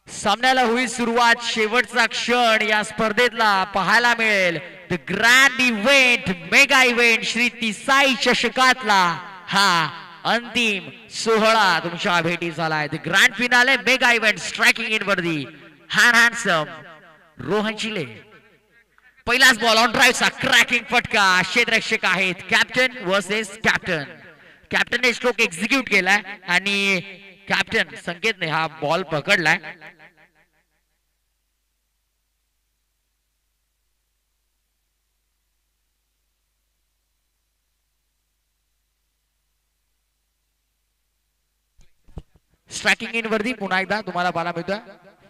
सामन्याला होईल सुरुवात. शेवटचा क्षण या स्पर्धेतला पाहायला मिळेल. The grand event, mega event Shri Tisai चषकातला हा अंतिम सोहळा तुमच्या भेटी झालाय. The grand finale mega event striking in वर्दी हँडसम रोहन चिले. पहिलाच बॉल ऑन ड्राईव्हचा क्रॅकिंग फटका. क्षेत्ररक्षक आहेत कॅप्टन वर्सेस कॅप्टन. कॅप्टनने स्ट्रोक एक्झिक्यूट केलाय आणि कॅप्टन संकेतने हा बॉल पकडलाय. स्ट्रायकिंग इन वरती पुन्हा एकदा तुम्हाला पाहायला मिळतोय.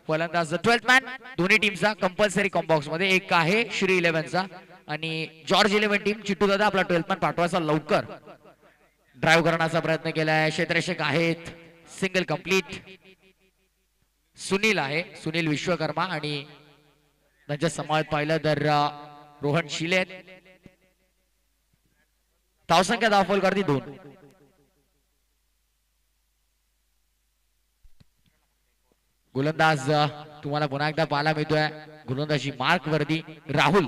फलंदाज 12th मॅन दोन्ही टीमचा कंपल्सरी कॉम्बॉक्स मध्ये एक आहे श्री 11चा आणि जॉर्ज 11 टीम. चिट्टू दादा आपला 12th मॅन पाठवायचा लवकर. ड्राईव्ह करण्याचा प्रयत्न केलाय. क्षेत्ररक्षक आहेत सिंगल कंप्लीट. सुनील आहे, सुनील विश्वकर्मा आणि त्यांच्या समावेत पाहिलं तर रोहन शिले. धावसंख्या धावफल करती 2. गोलंदाज तुम्हाला पुन्हा एकदा पाहायला मिळतोय. गोलंदाजी मार्क वरती राहुल.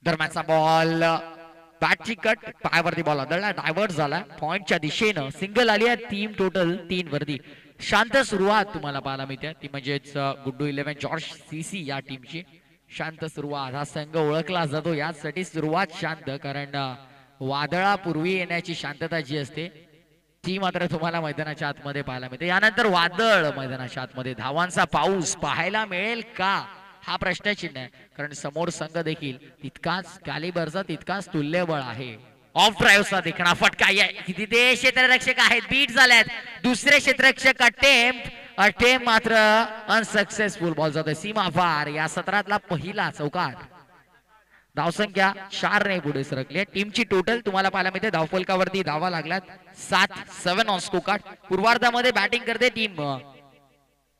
दरम्यानचा बॉल बॅटची कट पायावरती बॉल आदळला. डायव्हर्ट झाला पॉइंटच्या दिशेनं. सिंगल आली आहे. टीम टोटल 3 वरती. शांत सुरुवात तुम्हाला पाहायला मिळते ती म्हणजेच गुड्डू 11 जॉर्ज सीसी या टीमची. शांत सुरुवात हा संघ ओळखला जातो यासाठी सुरुवात शांत. कारण वादळापूर्वी येण्याची शांतता जी असते ती मात्र तुम्हाला मैदानाच्या आतमध्ये पाहायला मिळते. यानंतर वादळ मैदानाच्या आतमध्ये. धावांचा पाऊस पाहायला मिळेल का हा प्रश्नचिन्ह आहे. कारण समोर संघ देखील तितकाच कॅलिबरचा तितकाच तुल्यबळ आहे. ऑफ ड्राईव्हचा देखणा फटका. तिथे क्षेत्ररक्षक आहेत बीट झाल्यात. दुसरे क्षेत्ररक्षक अटेम्प मात्र अनसक्सेसफुल. बॉल जातोय सीमा पार. या सत्रातला पहिला चौकार. धावसंख्या 4 ने पुढे सरकली. टीमची टोटल तुम्हाला पाहायला मिळते धावफलकावरती धावा लागल्यात 7 ऑन स्कोर कार्ड. पूर्वार्धामध्ये बॅटिंग करते team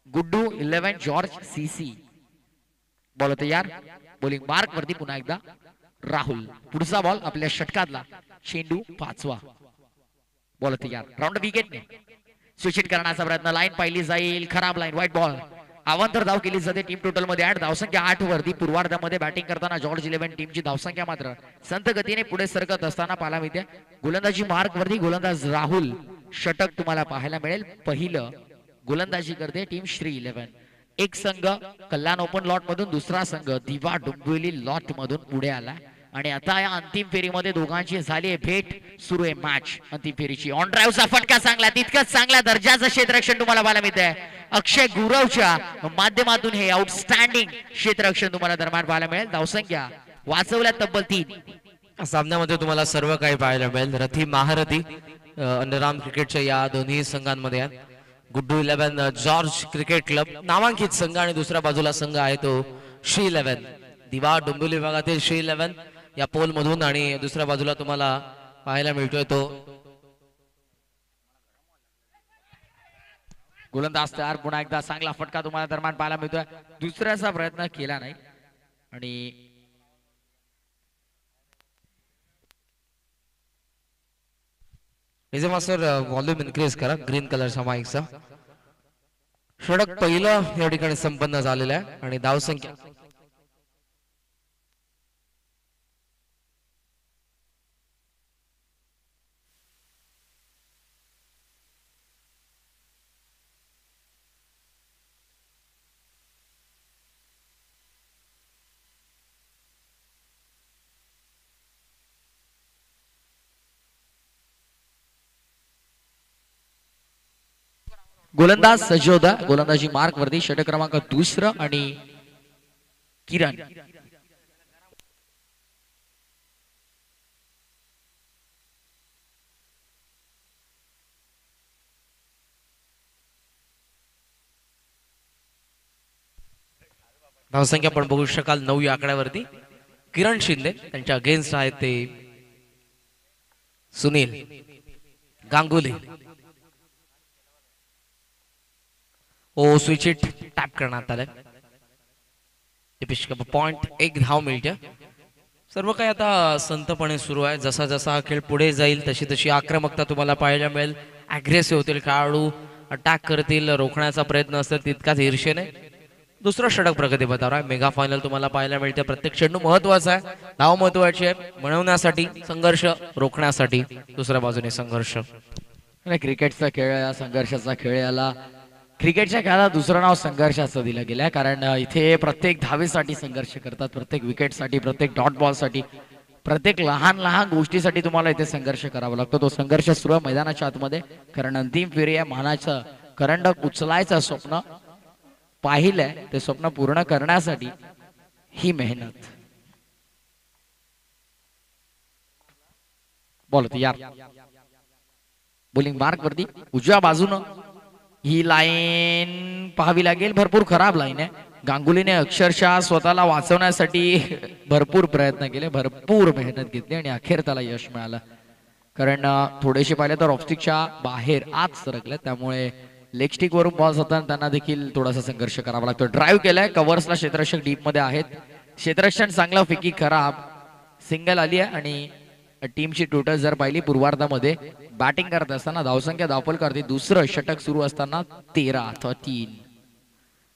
Guddu 11 George CC. Ball तयार. बॉलिंग मार्क वरती पुन्हा एकदा राहुल. पुढचा बॉल आपल्या षटकातला चेंडू 5वा. बॉल तयार. राऊंड विकेटने स्विच करण्याचा प्रयत्न. लाईन पाहिली जाईल. खराब लाईन. White ball. अवांतर धाव केली जाते. टीम टोटल मध्ये 8. धावसंख्या 8 वरती. पूर्वार्धामध्ये बॅटिंग करताना जॉर्ज 11 टीमची धावसंख्या मात्र संत गतीने पुढे सरकत असताना पाहायला मिळते. गोलंदाजी मार्क वरती गोलंदाज राहुल. षटक तुम्हाला पाहायला मिळेल. पहिलं गोलंदाजी करते टीम श्री 11. एक संघ कल्याण ओपन लॉट मधून, दुसरा संघ दिवा डोंबिवली लॉट मधून पुढे आला आणि आता या अंतिम फेरीमध्ये दोघांची झाली भेट. सुरू आहे मॅच अंतिम फेरीची. ऑन ड्राईव्हचा फटका चांगला. तितकंच चांगल्या दर्जाचं क्षेत्ररक्षण तुम्हाला पाहायला मिळतंय. अक्षय गुरवच्या माध्यमातून हे आउटस्टँडिंग क्षेत्ररक्षण तुम्हाला दरम्यान पाहायला मिळेल. धावसंख्या वाचवल्या तब्बल 3. सामन्यामध्ये तुम्हाला सर्व काही पाहायला मिळेल. रथी महारथी अंडरआर्म क्रिकेटच्या या दोन्ही संघांमध्ये आहेत. गुड्डू 11 जॉर्ज क्रिकेट क्लब नामांकित संघ आणि दुसऱ्या बाजूला संघ आहे तो श्री 11 दिवा डोंबिवली विभागातील श्री 11 या पोल मधून. आणि दुसऱ्या बाजूला तुम्हाला पाहायला मिळतोय तो गोलंदाज तयार. पुन्हा एकदा चांगला फटका तुम्हाला दरम्यान पाहायला मिळतोय. दुसऱ्याचा प्रयत्न केला नाही आणि मास्टर व्हॉल्यूम इन्क्रीज करा. ग्रीन कलरचा माईकचा. षटक पहिलं या ठिकाणी संपन्न झालेलं आहे आणि धावसंख्या गोलंदाज सजोदा. गोलंदाजी मार्क वरती. षटक क्रमांक 2 आणि किरण. धावसंख्या पण बघू शकाल 9 या आकड्यावरती. किरण शिंदे त्यांच्या अगेन्स्ट आहेत ते सुनील गांगुली. ओ स्विच इट टॅप करण्यात आलाय. पॉइंट 1 धाव मिळते. सर्व काही आता संतपणे सुरू आहे. जसा जसा हा खेळ पुढे जाईल तशी तशी आक्रमकता तुम्हाला पाहायला मिळेल. अग्रेसिव्ह होतील खेळाडू, अटॅक करतील, रोखण्याचा प्रयत्न असेल तितकाच ईर्षेने. दुसरं षटक प्रगतीपथावर आहे. मेगा फायनल तुम्हाला पाहायला मिळते. प्रत्येक चेंडू महत्वाचा आहे, धाव महत्वाची आहे. बनवण्यासाठी संघर्ष, रोखण्यासाठी दुसऱ्या बाजूने संघर्ष. आणि क्रिकेटचा खेळ या संघर्षाचा खेळ याला क्रिकेटच्या खेळाला दुसरं नाव संघर्ष असं दिलं गेलं आहे. कारण इथे प्रत्येक धावेसाठी संघर्ष करतात, प्रत्येक विकेटसाठी, प्रत्येक डॉट बॉलसाठी, प्रत्येक लहान लहान गोष्टीसाठी तुम्हाला इथे संघर्ष करावा लागतो. तो संघर्ष सुरू आहे मैदानाच्या आतमध्ये. कारण अंतिम फेरी आहे. मानाचं करंडक उचलायचं स्वप्न पाहिलंय, ते स्वप्न पूर्ण करण्यासाठी ही मेहनत. बोलत यार बोलिंग मार्क वरती उजव्या बाजूनं ही लाईन पाहावी लागेल. भरपूर खराब लाईन आहे. गांगुलीने अक्षरशः स्वतःला वाचवण्यासाठी भरपूर प्रयत्न केले, भरपूर मेहनत घेतली आणि अखेर त्याला यश मिळालं. कारण थोडेसे पाहिले तर ऑफस्टिकच्या बाहेर आत सरकले, त्यामुळे लेग स्टिक वरून बॉल जाताना त्यांना देखील थोडासा संघर्ष करावा लागतो. ड्राईव्ह केलाय, कव्हर्सला क्षेत्ररक्षक डीप मध्ये आहेत. क्षेत्ररक्षण चांगलं, फेकी खराब, सिंगल आली आहे. आणि टीमची टोटल जर पाहिली पूर्वार्धामध्ये बॅटिंग करत असताना धावसंख्या धावपल करते. दुसरं षटक सुरू असताना 13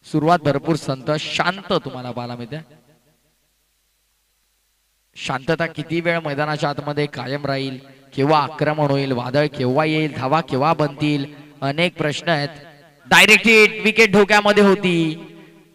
सुरुवात भरपूर संत शांत तुम्हाला पाहायला मिळते. शांतता किती वेळ मैदानाच्या आतमध्ये कायम राहील, केव्हा आक्रमण होईल, वादळ केव्हा येईल, धावा केव्हा बनतील, अनेक प्रश्न आहेत. डायरेक्ट हिट, विकेट धोक्यामध्ये होती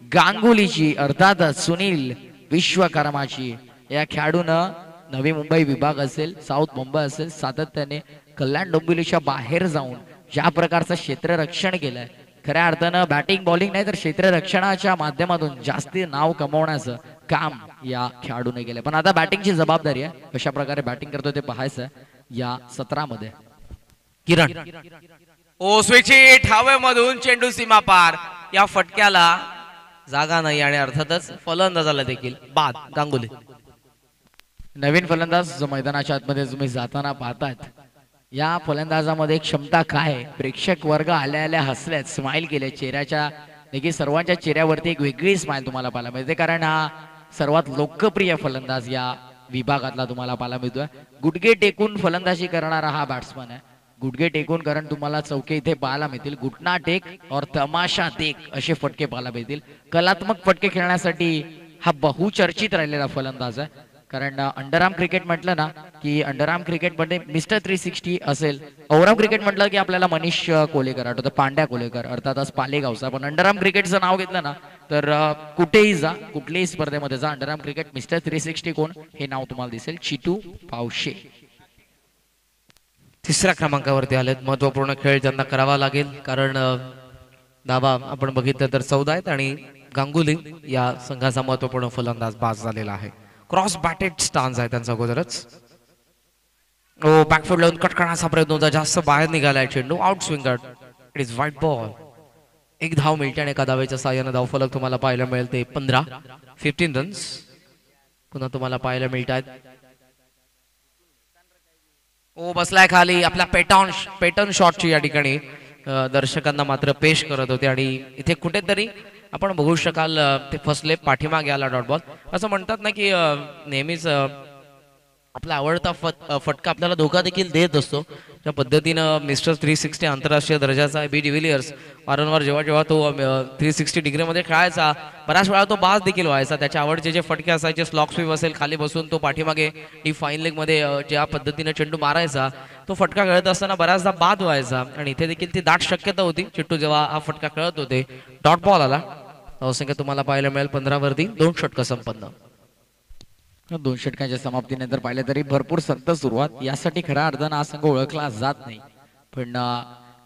गांगुलीची, अर्थातच सुनील विश्वकर्माची. या खेळाडूनं नवी मुंबई विभाग असेल, साऊथ मुंबई असेल, सातत्याने कल्याण डोंबिवलीच्या बाहेर जाऊन ज्या प्रकारचं क्षेत्ररक्षण केलंय, खऱ्या अर्थानं बॅटिंग बॉलिंग नाही तर क्षेत्ररक्षणाच्या माध्यमातून जास्ती नाव कमवण्याचं काम या खेळाडूने केलंय. पण आता बॅटिंगची जबाबदारी आहे, कशा प्रकारे बॅटिंग करतो ते पाहायचं या सत्रामध्ये. किरण ओ स्विच हिट, हवेमधून चेंडू सीमा पार. या फटक्याला जागा नाही आणि अर्थातच फलंदाजाला देखील बाद. गांगुली नवीन फलंदाज जो मैदानाच्या आतमध्ये तुम्ही जाताना पाहतायत, या फलंदाजामध्ये क्षमता काय. प्रेक्षक वर्ग आल्या आल्या हसल्यात, स्माइल केले चेहऱ्याच्या, देखील सर्वांच्या चेहऱ्यावरती एक वेगळी स्माइल तुम्हाला पाहायला मिळते. कारण हा सर्वात लोकप्रिय फलंदाज या विभागातला तुम्हाला पाहायला मिळतोय. गुडघे टेकून फलंदाजी करणारा हा बॅट्समन आहे. गुडघे टेकून, कारण तुम्हाला चौके इथे पाहायला मिळतील. घुटना टेक और तमाशा टेक असे फटके पाहायला मिळतील. कलात्मक फटके खेळण्यासाठी हा बहुचर्चित राहिलेला फलंदाज आहे. कारण अंडरआर्म क्रिकेट म्हटलं ना की अंडरआर्म क्रिकेटमध्ये मिस्टर 360 असेल. ओव्हरआर्म क्रिकेट म्हटलं की आपल्याला मनीष कोलेकर आठवतं, पांड्या कोलेकर, अर्थातच पालेगावचा. पण अंडरआर्म क्रिकेटचं नाव घेतलं ना तर कुठेही जा, कुठल्याही स्पर्धेमध्ये जा, अंडरआर्म क्रिकेट मिस्टर 360 कोण हे नाव तुम्हाला दिसेल, चिटू पावशे. तिसऱ्या क्रमांकावरती आलेत. महत्वपूर्ण खेळ त्यांना करावा लागेल, कारण धावा आपण बघितलं तर 14 आहेत आणि गांगुली या संघाचा महत्वपूर्ण फलंदाज बाद झालेला आहे. क्रॉस बॅटेड स्टान्स आहे त्यांचा अगोदरच. ओ बॅकफूट लावून कट करण्याचा प्रयत्न होता, जास्त बाहेर निघालाय चेंडू, out swinger. It is white ball. एक धाव मिळते आणि एका धावेच्या साहाय्याने धावफलक तुम्हाला पाहायला मिळेल ते 15 रन्स पुन्हा तुम्हाला पाहायला मिळतात. ओ बसलाय खाली, आपल्या पॅटर्न शॉटची या ठिकाणी दर्शकांना मात्र पेश करत होते आणि इथे कुठेतरी आपण बघू शकाल ते फसले, पाठीमागे आला डॉट बॉल. असं म्हणतात ना की नेहमीच आपला आवडता फटका आपल्याला धोका देखील देत असतो. त्या पद्धतीनं मिस्टर 360 आंतरराष्ट्रीय दर्जाचा बी डिव्हिलियर्स वारंवार जेव्हा जेव्हा तो 360 डिग्रीमध्ये खेळायचा, बऱ्याच वेळा तो बाज देखील व्हायचा. त्याच्या आवडचे जे फटके असायचे, स्लॉक स्वीप असेल, खाली बसून तो पाठीमागे डी फाईन लेग मध्ये ज्या पद्धतीने चेंडू मारायचा, तो फटका खेळत असताना बऱ्याचदा बाद व्हायचा. आणि इथे देखील ती दाट शक्यता होती. चिट्टू जेव्हा हा फटका खेळत होते, डॉट बॉल आला. धावसंख्या तुम्हाला पाहायला मिळेल 15 वरती, 2 षटकं संपन्न. 2 षटकांच्या समाप्तीनंतर पाहिलं तरी भरपूर संत सुरुवात. यासाठी खऱ्या अर्थानं हा संघ ओळखला जात नाही, पण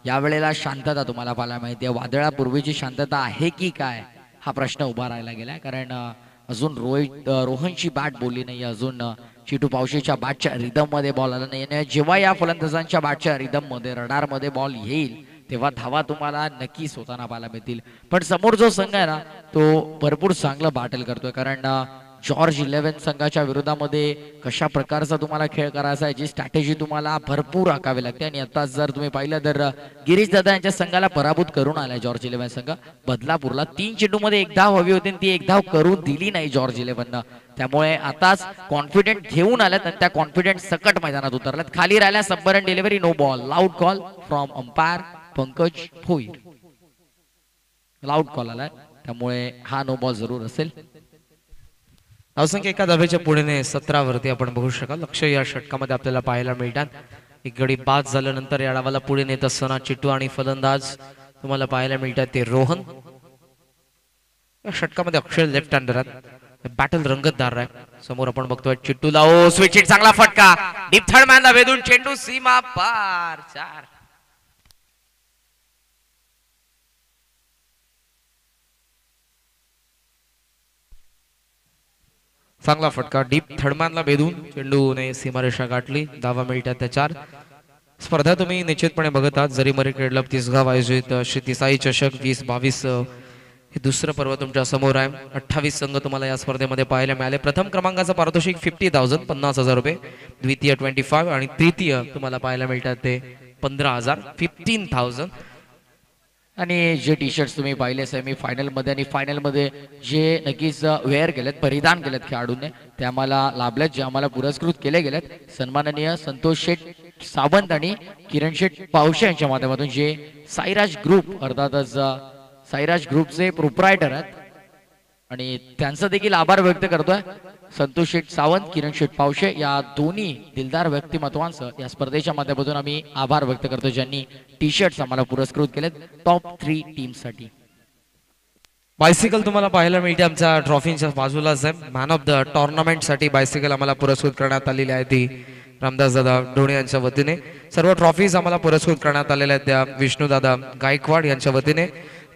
यावेळेला शांतता तुम्हाला पाहायला माहिती आहे. वादळापूर्वीची शांतता आहे की काय हा प्रश्न उभा राहायला गेलाय. कारण अजून रोहनची बॅट बोलली नाही, अजून चिटू पावशेच्या बॅटच्या रिदम मध्ये बॉल आला नाही. जेव्हा या फलंदाजांच्या बॅटच्या रिदम मध्ये, रडार मध्ये बॉल येईल तेव्हा धावा तुम्हाला नक्कीच होताना पाहायला मिळतील. पण समोर जो संघ आहे ना तो भरपूर चांगलं बॅटल करतोय. कारण जॉर्ज 11 संघाच्या विरोधामध्ये कशा प्रकारचा तुम्हाला खेळ करायचा आहे, जी स्ट्रॅटेजी तुम्हाला भरपूर आखावी लागते. आणि आता जर तुम्ही पाहिलं तर गिरीश दादा यांच्या संघाला पराभूत करून आलाय जॉर्ज 11 संघ बदलापूरला. 3 चेंडूमध्ये एक धाव हवी होती, ती एक धाव करून दिली नाही जॉर्ज 11 त्यामुळे आताच कॉन्फिडेंट घेऊन आल्यात आणि त्या कॉन्फिडेंट सकट मैदानात उतरल्यात. खाली राहिल्या submarine delivery, no ball. Loud call from umpire Pankaj Bhoir. Loud call आलाय, त्यामुळे हा नो बॉल जरूर असेल. धावसंख्या एका धावेच्या पुढेने 17 वरती आपण बघू शकाल. लक्ष या षटकामध्ये आपल्याला पाहायला मिळतात. एक गडी बाद झाल्यानंतर या डावाला पुढे नेत असताना चिट्टू आणि फलंदाज तुम्हाला पाहायला मिळतात ते रोहन. या षटकामध्ये अक्षय लेफ्ट हँडर आहेत. बॅटल रंगतदार आहे. समोर आपण बघतोय चिट्टूला ओ स्विच हिट, चांगला फटका डीप थर्ड मॅनला वेधून चेंडू सीमा पार. 4. चांगला फटका डीप थर्डमॅनला भेदून चेंडूने सीमारेषा गाठली. धावा मिळतात त्या 4. स्पर्धा तुम्ही निश्चितपणे बघत आहात. जरीमरी क्रीडा तिसगाव आयोजित श्री तिसाई चषक 2022 हे दुसरं पर्व तुमच्या समोर आहे. 28 संघ तुम्हाला या स्पर्धेमध्ये पाहायला मिळाले. प्रथम क्रमांकाचं पारितोषिक 50,000 50,000 रुपये, द्वितीय 25 आणि तृतीय तुम्हाला पाहायला मिळतात ते 15,000 15,000. आणि जे टी शर्ट्स तुम्ही पाहिले सेमी फायनल मध्ये आणि फायनल मध्ये जे नक्कीच वेअर केलेत, परिधान केलेत खेळाडूंनी, ते आम्हाला लाभलेत, जे आम्हाला पुरस्कृत केले गेलेत. सन्माननीय संतोष शेठ सावंत आणि किरण शेठ पावशे यांच्या माध्यमातून, जे साईराज ग्रुप अर्थातच साईराज ग्रुपचे प्रोप्रायटर आहेत. आणि त्यांचा देखील आभार व्यक्त करतोय. संतोष शेठ सावंत, किरण शेठ पावशे या दोन्ही दिलदार व्यक्तिमत्वांचं या स्पर्धेच्या माध्यमातून आम्ही आभार व्यक्त करतो, ज्यांनी टी शर्ट्स आम्हाला पुरस्कृत केलेत टॉप 3 टीमसाठी. बायसिकल तुम्हाला पाहायला मिळते आमच्या ट्रॉफीच्या बाजूलाच आहे. मॅन ऑफ द टुर्नामेंट साठी बायसिकल आम्हाला पुरस्कृत करण्यात आलेली आहे ती रामदास दादा ढोणे यांच्या वतीने. सर्व ट्रॉफीज आम्हाला पुरस्कृत करण्यात आलेल्या आहेत त्या विष्णू दादा गायकवाड यांच्या वतीने.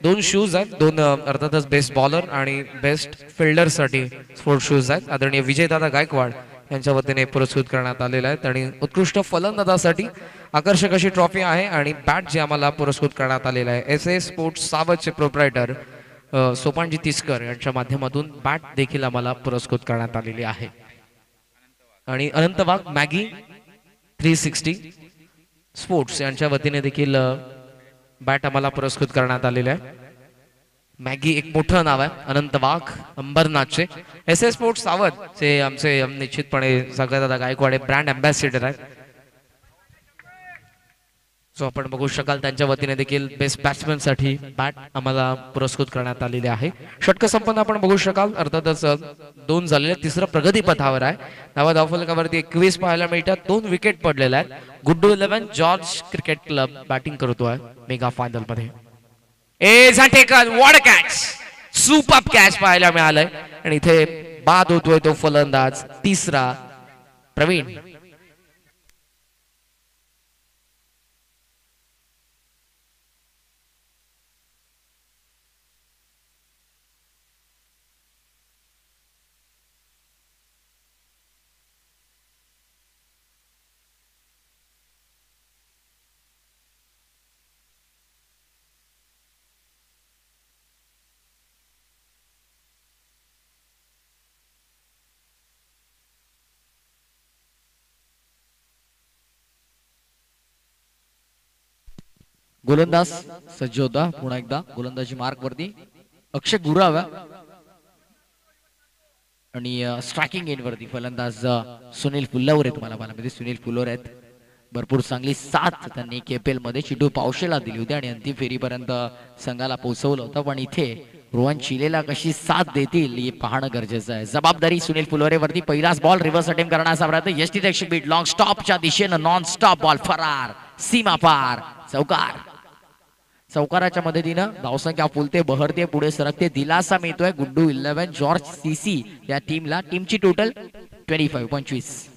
2 शूज आहेत, 2 अर्थातच बेस्ट बॉलर आणि बेस्ट फिल्डर साठी स्पोर्ट शूज आहेत. आदरणीय विजयदादा गायकवाड यांच्या वतीने पुरस्कृत करण्यात आलेला आहे. आणि उत्कृष्ट फलंदाजासाठी आकर्षक अशी ट्रॉफी आहे आणि बॅट जे आम्हाला पुरस्कृत करण्यात आलेला आहे. एस स्पोर्ट्स सावतचे प्रोप्रायटर सोपानजी तिसकर यांच्या माध्यमातून बॅट देखील आम्हाला पुरस्कृत करण्यात आलेली आहे. आणि अनंत वाघ मॅगी 360 स्पोर्ट्स यांच्या वतीने देखील बॅट आम्हाला पुरस्कृत करण्यात आलेले आहे. मॅगी एक मोठं नाव आहे. अनंत वाघ अंबरनाथचे. एस स्पोर्ट्स सावत चे आमचे निश्चितपणे सगळ्यात गायकवाड ब्रँड अँबॅसिडर आहेत. सो आपण बघू शकाल त्यांच्या वतीने देखील बेस्ट बॅट्समॅन साठी बॅट आम्हाला पुरस्कृत करण्यात आलेले आहे. षटक संपन्न आपण बघू शकाल. अर्थातच 2 झालेले, तिसरं प्रगती पथावर आहे. धावफलकावरती 21 पाहायला मिळतात. 2 विकेट पडलेल्या आहेत. Guddu 11 George cricket club batting करतोय मेगा फायनल मध्ये. व्हॉट कॅच, सुपर कॅच पाहायला मिळालंय. आणि इथे बाद होतोय तो फलंदाज तिसरा प्रवीण. गोलंदाज सज्ज होता. पुन्हा एकदा गोलंदाजी मार्क वरती अक्षय गुराव आणि स्ट्रायकिंग एंड वरती फलंदाज सुनील फुल्लावर आहे. तुम्हाला पाहिजे सुनील फुल्लावर आहेत. भरपूर चांगली साथ त्यांनी केपीएल मध्ये चिटू पावशेला दिली होती आणि अंतिम फेरीपर्यंत संघाला पोहोचवलं होतं. पण इथे रोहन चिलेला कशी साथ देतील हे पाहणं गरजेचं आहे. जबाबदारी सुनील फुलोरे वरती. पहिलाच बॉल रिव्हर्स अटेम्प्ट करण्याचा प्रयत्न. यष्टी रक्षक बीट लॉंग स्टॉपच्या दिशेनं नॉन स्टॉप बॉल फरार, सीमा पार, चौकार. चौकाराच्या मदतीनं धावसंख्या फुलते, बहरते, पुढे सरकते. दिलासा मिळतोय गुड्डू 11 जॉर्ज सीसी या टीमला. टीमची टोटल 25.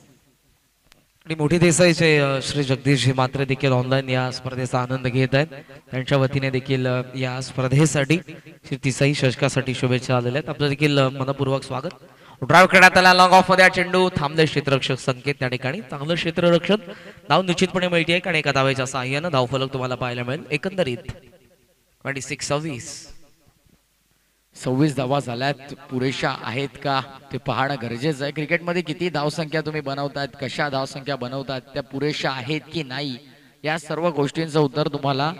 आणि मोठी देसाईचे श्री जगदीशजी मात्र देखील ऑनलाईन या स्पर्धेचा आनंद घेत आहेत. त्यांच्या वतीने देखील या स्पर्धेसाठी श्री तिसाई षटकासाठी शुभेच्छा आलेल्या आहेत. आपलं देखील मनपूर्वक स्वागत. ड्राईव्ह करण्यात आला लॉंग ऑफ मध्ये. चेंडू थांबले क्षेत्ररक्षक संकेत त्या ठिकाणी. चांगलं क्षेत्ररक्षण. धाव निश्चितपणे मिळते आणि एका धावेच्या सहाय्यानं धावफलक तुम्हाला पाहायला मिळेल. एकंदरीत 26-26. 26 धावा झाल्यात, पुरेशा आहेत का ते पाहणं गरजेचं आहे. क्रिकेटमध्ये किती धावसंख्या तुम्ही बनवतायत, कशा धावसंख्या बनवतात, त्या पुरेशा आहेत की नाही, या सर्व गोष्टींचं उत्तर तुम्हाला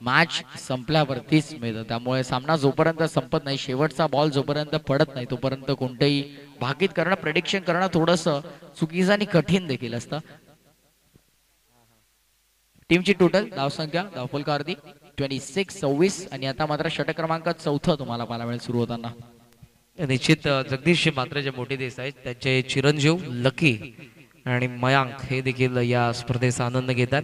मॅच संपल्यावरतीच मिळतं. त्यामुळे सामना जोपर्यंत संपत नाही, शेवटचा बॉल जोपर्यंत पडत नाही, तोपर्यंत कोणतेही भाकीत करणं, प्रेडिक्शन करणं थोडंसं चुकीचं आणि कठीण देखील असतं. टीमची टोटल धावसंख्या धावफलकावरती 26 आणि आता मात्र षटक क्रमांक 4 तुम्हाला पाहायला मिळेल सुरू होताना. निश्चित जगदीश मात्र जे मोठे देश आहेत त्यांचे चिरंजीव लकी आणि मयांक हे देखील या स्पर्धेचा आनंद घेतात.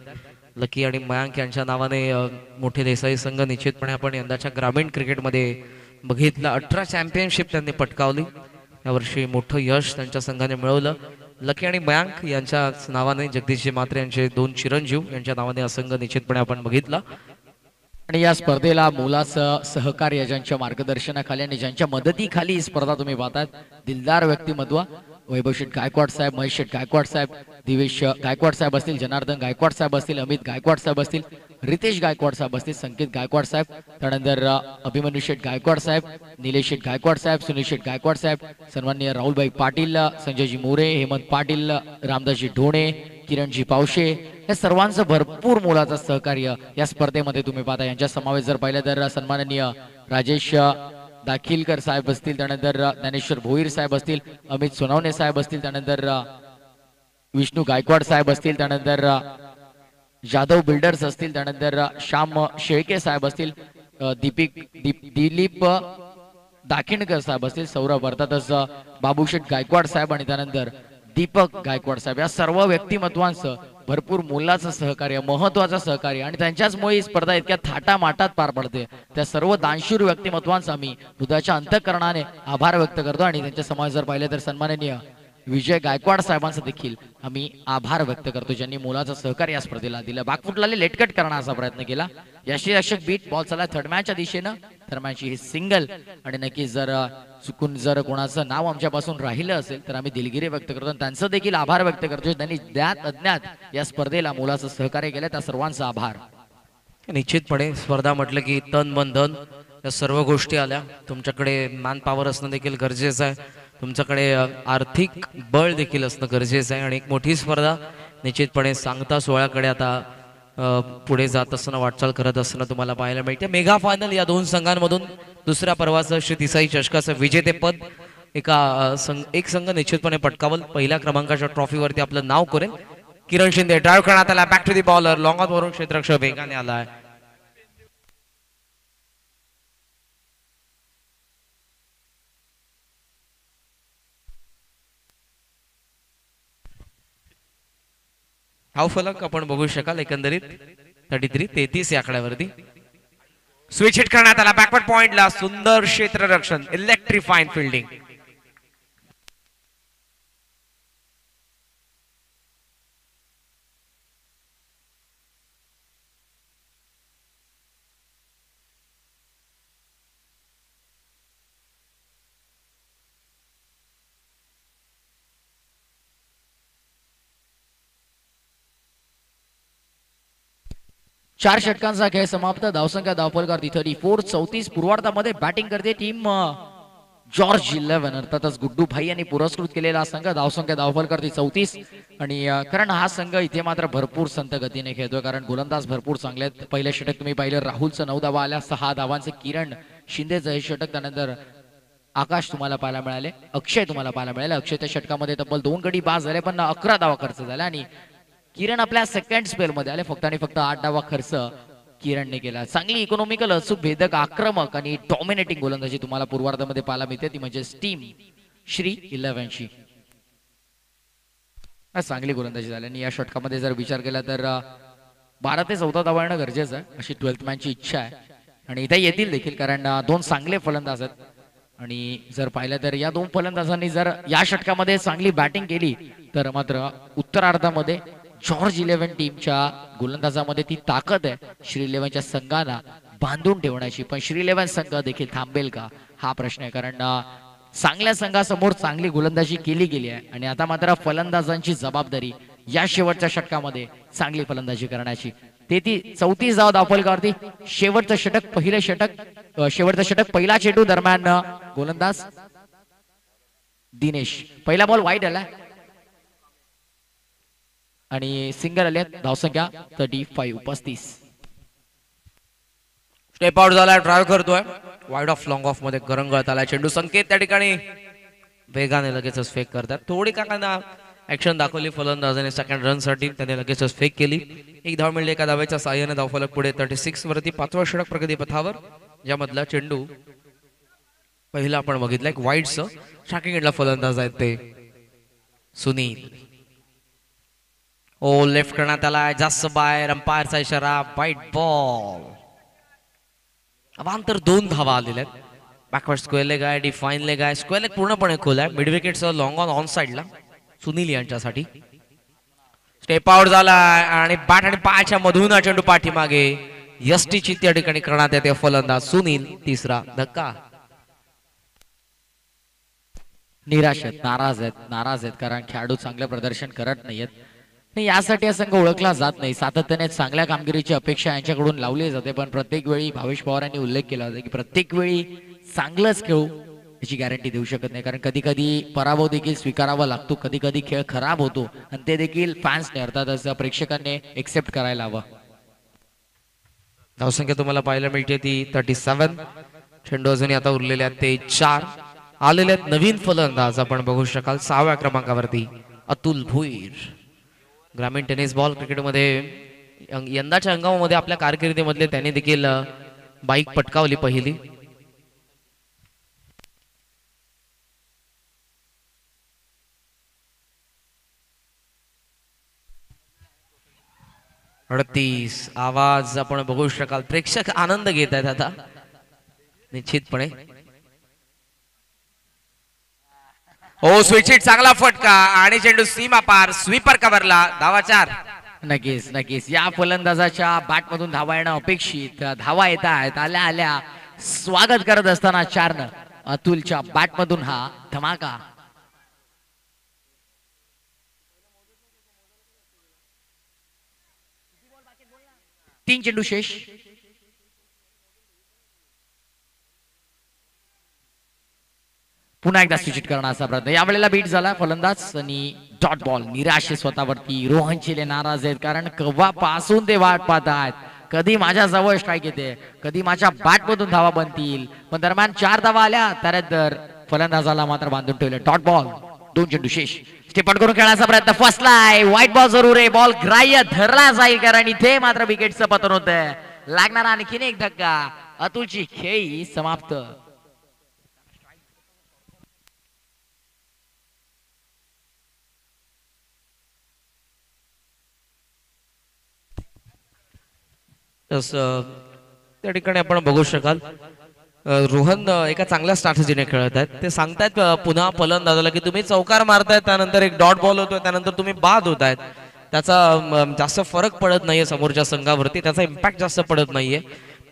लकी आणि मयांक यांच्या नावाने मोठे देसाई संघ निश्चितपणे आपण यंदाच्या ग्रामीण क्रिकेटमध्ये बघितलं. 18 चॅम्पियनशिप त्यांनी पटकावली. यावर्षी मोठं यश त्यांच्या संघाने मिळवलं. लकी आणि मयांक यांच्या नावाने जगदीशजी मात्रे यांचे 2 चिरंजीव यांच्या नावाने हा संघ निश्चितपणे आपण बघितला. आणि या स्पर्धेला मोलाचं सहकार्य ज्यांच्या मार्गदर्शनाखाली आणि ज्यांच्या मदतीखाली ही स्पर्धा तुम्ही पाहतात, दिलदार व्यक्तिमत्व वैभव शेठ गायकवाड साहेब, महेश शेठ गायकवाड साहेब, दिवेश गायकवाड साहेब असतील, जनार्दन गायकवाड साहेब असतील, अमित गायकवाड साहेब असतील, रितेश गायकवाड साहेब असतील, संकेत गायकवाड साहेब, त्यानंतर अभिमन्यू शेठ गायकवाड साहेब, निलेश शेठ गायकवाड साहेब, सुनील शेठ गायकवाड साहेब, सन्माननीय राहुलभाई पाटील, संजयजी मोरे, हेमंत पाटील, रामदासजी ढोणे, किरणजी पावशे, या सर्वांचं भरपूर मोलाचं सहकार्य या स्पर्धेमध्ये तुम्ही पाहता. यांच्या समावेश जर पाहिलं तर सन्माननीय राजेश दाखिलकर साहेब असतील, त्यानंतर ज्ञानेश्वर भोईर साहेब असतील, अमित सोनवणे साहेब असतील, त्यानंतर विष्णू गायकवाड साहेब असतील, त्यानंतर जाधव बिल्डर्स असतील, त्यानंतर श्याम शेळके साहेब असतील, दिलीप दाखिणकर साहेब असतील, सौरभ अर्थातच बाबूशेठ गायकवाड साहेब आणि त्यानंतर दीपक गायकवाड साहेब, या सर्व व्यक्तिमत्वांचं भरपूर मोलाचं सहकार्य, महत्वाचं सहकार्य आणि त्यांच्याचमुळे ही स्पर्धा इतक्या थाटामाटात पार पडते. त्या सर्व दानशूर व्यक्तिमत्वांचा मी हृदयाच्या अंतःकरणाने आभार व्यक्त करतो. आणि त्यांच्या समाज जर पाहिलं तर सन्माननीय विजय गायकवाड साहेबांचा देखील आम्ही आभार व्यक्त करतो, ज्यांनी मोलाचं सहकार्य या स्पर्धेला दिलं. बागफुटला लेटकट करण्याचा प्रयत्न केला. यष्टीरक्षक बीट बॉल चालला थर्ड मॅचच्या दिशेनं, थर्ड मॅच ही सिंगल. आणि नक्कीच जर चुकून जर कोणाचं नाव आमच्यापासून राहिलं असेल तर आम्ही दिलगिरी व्यक्त करतो, त्यांचं देखील आभार व्यक्त करतो, त्यांनी ज्ञात अज्ञात या स्पर्धेला मोलाचं सहकार्य केलं. त्या सर्वांचा आभार. निश्चितपणे स्पर्धा म्हटलं की तन मन धन या सर्व गोष्टी आल्या. तुमच्याकडे मॅन पॉवर असणं देखील गरजेचं आहे, तुमच्याकडे आर्थिक बळ देखील असणं गरजेचं आहे. आणि एक मोठी स्पर्धा निश्चितपणे सांगता सोहळ्याकडे आता पुढे जात असताना वाटचाल करत असताना तुम्हाला पाहायला मिळते. मेगा फायनल या 2 संघांमधून दुसऱ्या पर्वाचं श्री देसाई चषकाचं विजेतेपद एक संघ निश्चितपणे पटकावल. पहिल्या क्रमांकाच्या ट्रॉफीवरती आपलं नाव करेल. किरण शिंदे ड्राईव्ह करण्यात आला, back to the bowler, long on वरून क्षेत्ररक्षक वेगाने आलाय. हा फलक आपण बघू शकाल एकंदरीत 33 या आकड्यावरती. स्विच हिट करण्यात आला बॅकवर्ड पॉइंटला, सुंदर क्षेत्ररक्षण, इलेक्ट्रिफाईंग फिल्डिंग. चार षटकांचा खेळ समाप्त. धावसंख्या धावफलकावरती 34. 34 पूर्वार्धामध्ये बॅटिंग करते टीम जॉर्ज 11 अर्थातच गुड्डू भाई यांनी पुरस्कृत केलेला संघ. धावसंख्या धावफलकावरती 34. आणि कारण हा संघ इथे मात्र भरपूर संत गतीने खेळतोय, कारण गोलंदाज भरपूर चांगले आहेत. पहिलं षटक तुम्ही पाहिलं, राहुलचं 9 धावा आल्या, 6 धावांचं किरण शिंदेचं हे षटक, त्यानंतर आकाश तुम्हाला पाहायला मिळाले, अक्षय तुम्हाला पाहायला मिळाले. अक्षयच्या षटकामध्ये तब्बल 2 गडी बाद झाले, पण 11 धावा खर्च झाला. आणि किरण आपल्या सेकंड स्पेल मध्ये आले, फक्त आणि फक्त 8 धावा खर्च किरणने केला. चांगली इकॉनॉमिकल, अचूक, भेदक, आक्रमक आणि डॉमिनेटिंग गोलंदाजी तुम्हाला पूर्वार्धामध्ये पाहायला मिळते, ती म्हणजे टीम श्री 11 ची चांगली गोलंदाजी झाली. आणि या षटकामध्ये जर विचार केला तर 12 ते 14 धावा येणं गरजेचं आहे, अशी 12th मॅनची इच्छा आहे. आणि इथे येतील देखील, कारण 2 चांगले फलंदाज आहेत. आणि जर पाहिलं तर या 2 फलंदाजांनी जर या षटकामध्ये चांगली बॅटिंग केली तर मात्र उत्तरार्धामध्ये जॉर्ज 11 टीमच्या गोलंदाजामध्ये ती ताकद आहे श्री 11च्या संघाला बांधून ठेवण्याची. पण श्री 11 संघ देखील थांबेल का हा प्रश्न आहे, कारण चांगल्या संघासमोर चांगली गोलंदाजी केली गेली आहे. आणि आता मात्र फलंदाजांची जबाबदारी या शेवटच्या षटकामध्ये चांगली फलंदाजी करण्याची. 34 धावा धावफलकावरती. शेवटचं षटक शेवटचं षटक पहिला चेंडू दरम्यान गोलंदाज दिनेश. पहिला बॉल वाईड आला आणि सिंगल आले. धावसंख्या 35. स्टेप आउट झाला, ड्राईव्ह करतोय वाईड ऑफ लॉंग ऑफ मध्ये गरंगळत आला चेंडू. संकेत त्या ठिकाणी वेगाने लगेचच फेक करतात. थोडी काकांना ऍक्शन दाखवली फलंदाजाने सेकंड रन साठी, त्याने लगेचच फेक केली. एक धाव मिळली एका धावेच्या साहाय्याने. धावफलक पुढे 36 वरती. 5वा षटक प्रगती पथावर, ज्यामधला चेंडू पहिला आपण बघितलं एक वाईडचं. शॉकिंग एंडला फलंदाज आहेत ते सुनील. ओ लेफ्ट करण्यात आला, जास्त बाहेर, अंपायरचा इशारा, वाईट बॉल. अवांतर 2 धावा आलेल्या आहेत. बॅकवर्ड स्क्वेअर लेग आहे, डिफाईन लेग आहे. स्क्वेअर लेग पूर्णपणे खोल आहे. मिड विकेटचं लॉंग ऑन साइडला सुनील यांच्यासाठी. स्टेप आउट झाला आणि बॅट आणि पायाच्या मधून हा चेंडू पाठीमागे. यष्टीची त्या ठिकाणी करण्यात येते फलंदाज सुनील. 3रा धक्का. निराश आहेत, नाराज आहेत कारण खेळाडू चांगलं प्रदर्शन करत नाहीयेत. यासाठी हा संघ ओळखला जात नाही. सातत्याने चांगल्या कामगिरीची अपेक्षा यांच्याकडून लावली जाते, पण प्रत्येक वेळी भावेश पवार यांनी उल्लेख केला होता की प्रत्येक वेळी चांगलंच खेळू याची गॅरंटी देऊ शकत नाही, कारण कधी कधी पराभव देखील स्वीकारावा लागतो. कधी कधी खेळ खराब होतो आणि ते देखील फॅन्सने अर्थातच प्रेक्षकांनी एक्सेप्ट करायला हवं. धावसंख्या तुम्हाला पाहायला मिळते ती 37. चेंडू अजूनही आता उरलेले आहेत ते 4. आलेले आहेत नवीन फलंदाज आपण बघू शकाल 6व्या क्रमांकावरती अतुल भुईर. ग्रामीण टेनिस बॉल क्रिकेटमध्ये यंदाच्या हंगामामध्ये आपल्या कारकिर्दीमधले त्यांनी देखील बाईक पटकावली पहिली. आवाज आपण बघू शकाल. प्रेक्षक आनंद घेत आहेत आता निश्चितपणे. हो स्विच हिट, चांगला फटका आणि चेंडू सीमा पार. स्वीपर कव्हरला. धावा 4. नक्कीच या फलंदाजाच्या बॅट मधून धावा येणं अपेक्षित. धावा येत आहेत, आल्या स्वागत करत असताना 4 अतुलच्या बॅट मधून हा धमाका. 3 चेंडू शेष. पुन्हा एकदा स्विच करण्याचा प्रयत्न. यावेळेला बीट झाला फलंदाज आणि डॉट बॉल. निराश स्वतःवरती. रोहन चिले नाराज आहेत कारण केव्हापासून ते वाट पाहत आहेत कधी माझ्या जवळ स्ट्राईक येते, कधी माझ्या बॅट मधून धावा बनतील. पण दरम्यान 4 धावा आल्या तर फलंदाजाला मात्र बांधून ठेवले. Dot ball. 2 चेंडू शेष. स्टेपन करून खेळण्याचा प्रयत्न. फसलाय. व्हाईट बॉल जरूर आहे. बॉल ग्राह्य धरला जाईल कारण इथे मात्र विकेटचं पतन होतंय. लागणारा आणखीन एक धक्का. अतुलची खेळी समाप्त. त्या ठिकाणी आपण बघू शकाल रोहन एका चांगल्या स्ट्रॅटेजीने खेळत आहेत. ते सांगतायत पुन्हा फलंदाजाला की तुम्ही चौकार मारतायत, त्यानंतर एक डॉट बॉल होतोय, त्यानंतर तुम्ही बाद होतायत. त्याचा जास्त फरक पडत नाहीये समोरच्या संघावरती, त्याचा इम्पॅक्ट जास्त पडत नाहीये.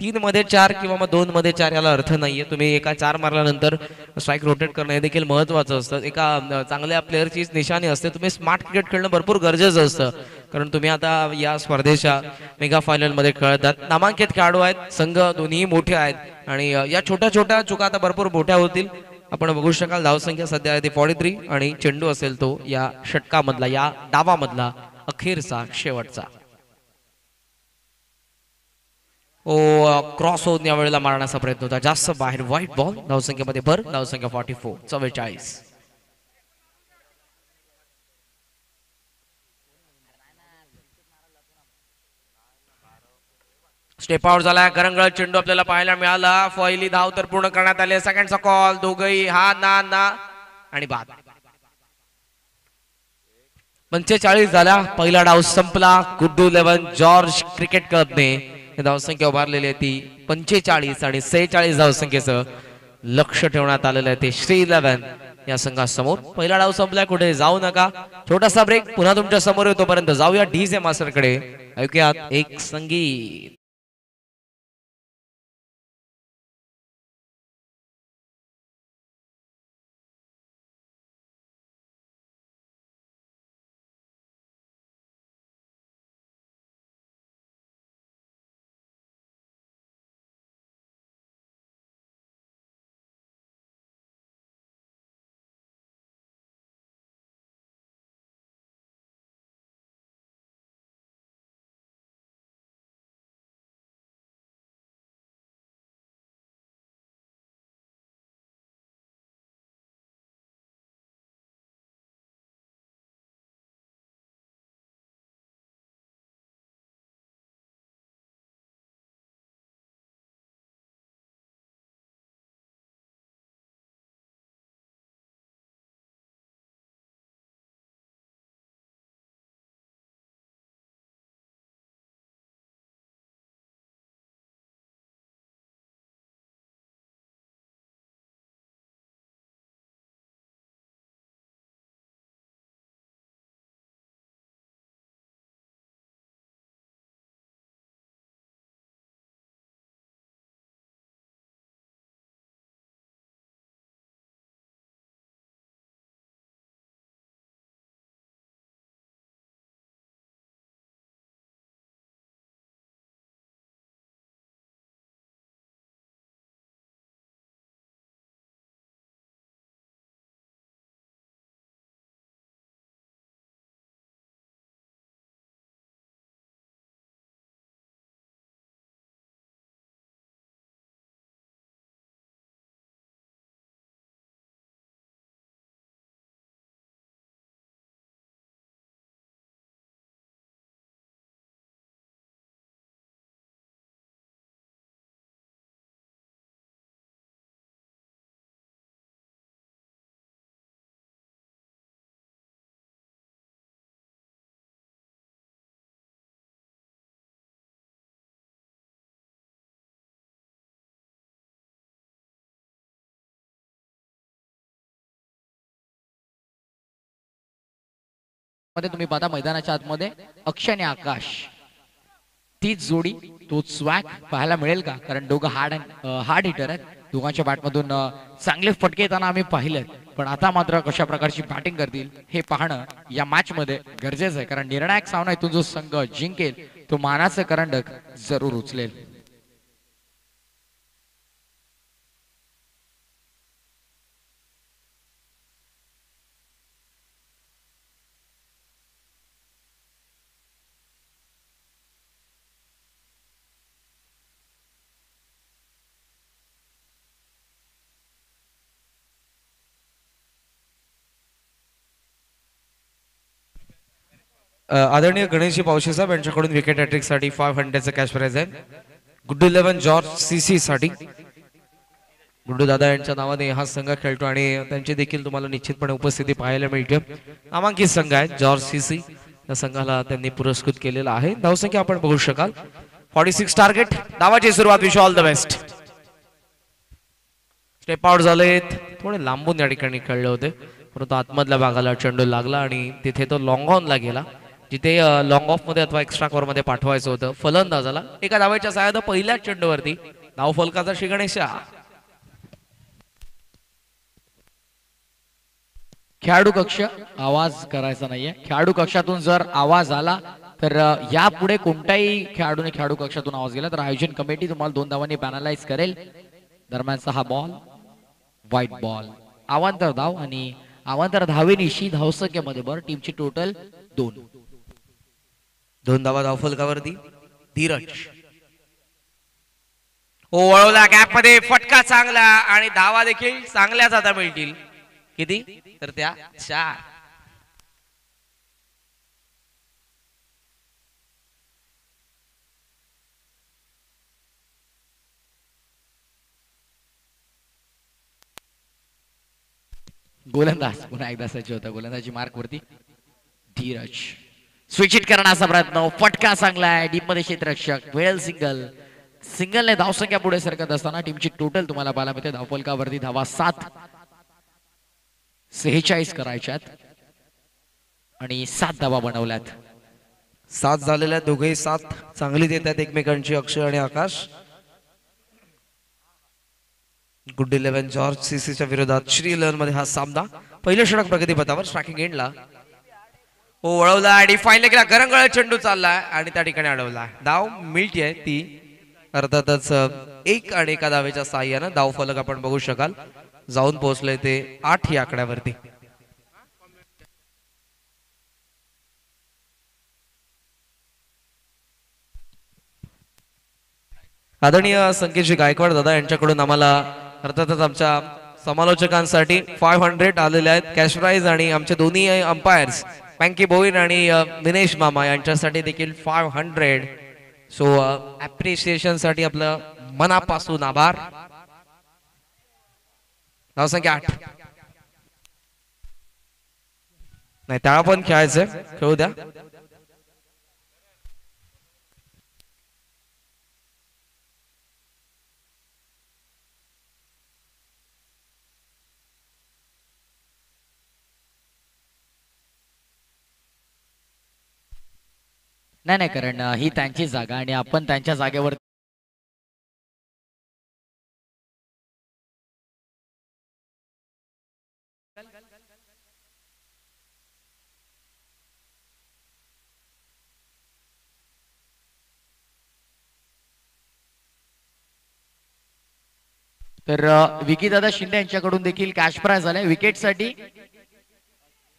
3 मध्ये 4 किंवा मग 2 मध्ये 4 याला अर्थ नाहीये. तुम्ही एका 4 मारल्यानंतर स्ट्राईक रोटेट करणं हे देखील महत्वाचं असतं. एका चांगल्या प्लेअरची निशाणी असते. तुम्ही स्मार्ट क्रिकेट खेळणं भरपूर गरजेचं असतं, कारण तुम्ही आता या स्पर्धेच्या मेगा फायनल मध्ये खेळतात. नामांकित खेळाडू आहेत, संघ दोन्ही मोठे आहेत आणि या छोट्या छोट्या चुका आता भरपूर मोठ्या होतील. आपण बघू शकाल धावसंख्या सध्या आहे ती 43 आणि चेंडू असेल तो या षटकामधला, या डावामधला अखेरचा शेवटचा. क्रॉस होऊन या वेळेला मारण्याचा प्रयत्न होता, जास्त बाहेर. White ball. धावसंख्येमध्ये भर. धावसंख्या 44. स्टेप आउट झाला. करंगळ चेंडू आपल्याला पाहायला मिळाला. पहिली धाव तर पूर्ण करण्यात आली. सेकंडचा कॉल. दोघही हा ना आणि बाद. 45 झाला. पहिला डाव संपला. गुड्डू 11 जॉर्ज क्रिकेट क्लबने धावसंख्या उभारलेली आहे ती 45 आणि 46 धावसंख्येचं लक्ष ठेवण्यात आलेलं आहे ते श्री 11 या संघासमोर. पहिला डाव संपलाय, कुठे जाऊ नका. छोटासा ब्रेक, पुन्हा तुमच्या समोर येतो. पर्यंत जाऊया डीजे मास्टरकडे. ऐकूयात एक संगीत. मध्ये तुम्ही पाहता मैदानाच्या आतमध्ये अक्षय आणि आकाश तीच जोडी तो स्वॅग पाहायला मिळेल का? कारण दोघं हार्ड हिटर आहेत. दोघांच्या बॅटमधून चांगले फटके येताना आम्ही पाहिले, पण आता मात्र कशा प्रकारची बॅटिंग करतील हे पाहणं या मॅच मध्ये गरजेचं आहे. कारण निर्णायक सामना इथून जो संघ जिंकेल तो मानाचं करंडक जरूर उचलेल. आदरणीय गणेशजी पावशे साहेब यांच्याकडून विकेट हॅट्रिक साठी 500चं कॅश प्राइज आहे. गुड्डू 11 जॉर्ज सीसी साठी गुड्डू दादा यांच्या नावाने हा संघ खेळतो आणि त्यांची देखील तुम्हाला निश्चितपणे उपस्थिती पाहायला मिळते. नामांकित संघ आहे जॉर्ज सीसी. या संघाला त्यांनी पुरस्कृत केलेला आहे. धावसंख्या आपण बघू शकाल 46 टार्गेट. धावाची सुरुवात. Wish all the best. Step out झालेत. थोडे लांबून या ठिकाणी खेळले होते, परंतु आतमधल्या भागाला चेंडू लागला आणि तिथे तो लॉंग ऑनला गेला, जिथे लॉंग ऑफ मध्ये अथवा एक्स्ट्रा कव्हर मध्ये पाठवायचं होतं. फलंदाजाला एका धावेच्या सहाय्याने पहिल्याच चेंडूवरती धाव फलकाचा श्री गणेशा. खेळाडू कक्ष आवाज करायचा नाहीये. खेळाडू कक्षातून जर आवाज आला तर यापुढे कोणत्याही खेळाडूने खेळाडू कक्षातून आवाज गेला तर आयोजन कमिटी तुम्हाला 2 धावांनी पॅनलाइज करेल. दरम्यानचा हा बॉल व्हाईट बॉल. अवांतर धाव आणि अवांतर धावेनिशी धावसंख्येमध्ये बरं टीमची टोटल 2 धावा धाव फलकावरती. धीरज वळवला गॅप मध्ये फटका चांगला आणि धावा देखील चांगल्याच आता मिळतील. किती तर त्या 4. गोलंदाज पुन्हा एकदा सज्ज होता. गोलंदाजी मार्क वरती धीरज. स्विच हिट करण्याचा प्रयत्न. फटका चांगला आहे. डीप मध्ये क्षेत्ररक्षक. वेळ सिंगलने धावसंख्या पुढे सरकत असताना टीमची टोटल तुम्हाला पाहायला मिळते. धावफलकावरती धावा 7. 46 करायच्यात आणि 7 धावा बनवल्यात. 7 झालेल्या. दोघेही 7 चांगली देत आहेत एकमेकांची अक्षय आणि आकाश. गुड 11 जॉर्ज सीसीच्या विरोधात श्री 11 मध्ये हा सामना. पहिलं षटक प्रगतीपथावर. स्ट्रायकिंग एंडला वळवला आणि फाईनल केला. गरंगळ चेंडू चालला आणि त्या ठिकाणी अडवला. धाव मिळतीये ती अर्थातच 1 आणि 1 धावेच्या साह्यानं. धाव फलक आपण बघू शकाल जाऊन पोहोचले ते 8 या आकड्यावरती. आदरणीय संकेतजी गायकवाड दादा यांच्याकडून आम्हाला अर्थातच आमच्या समालोचकांसाठी 500 आलेले आहेत कॅश प्राइज आणि आमचे दोन्ही अंपायर्स पँकी बोईन आणि दिनेश मामा यांच्यासाठी देखील 500. सो अप्रिशिएशन साठी आपलं मनापासून आभार. धावसंख्या 8. नाही त्याला पण खेळायचंय. खेळू द्या. नाही कारण ही त्यांची जागा आणि आपण त्यांच्या जागेवर तर विकीदादा शिंदे यांच्याकडून देखील कॅश प्राइज झाले. विकेटसाठी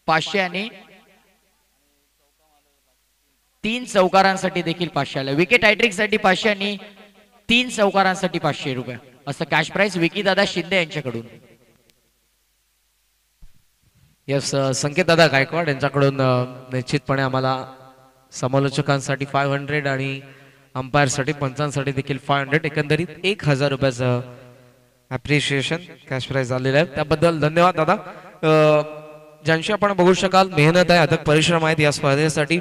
500 आणि 3 चौकारांसाठी देखील 500 आले. विकेट हॅट्रिक साठी 500 आणि 3 चौकारांसाठी 500 रुपये असं कॅश प्राइज विकीदादा शिंदे यांच्याकडून. यस संकेत दादा गायकवाड यांच्याकडून निश्चितपणे आम्हाला समालोचकांसाठी 500 आणि अंपायर साठी पंचांसाठी देखील 500 एकंदरीत 1000 रुपयाचं अप्रिशिएशन कॅश प्राइज आलेलं आहे. त्याबद्दल धन्यवाद दादा. ज्यांची आपण बघू शकाल मेहनत आहे अथक परिश्रम आहेत या स्पर्धेसाठी.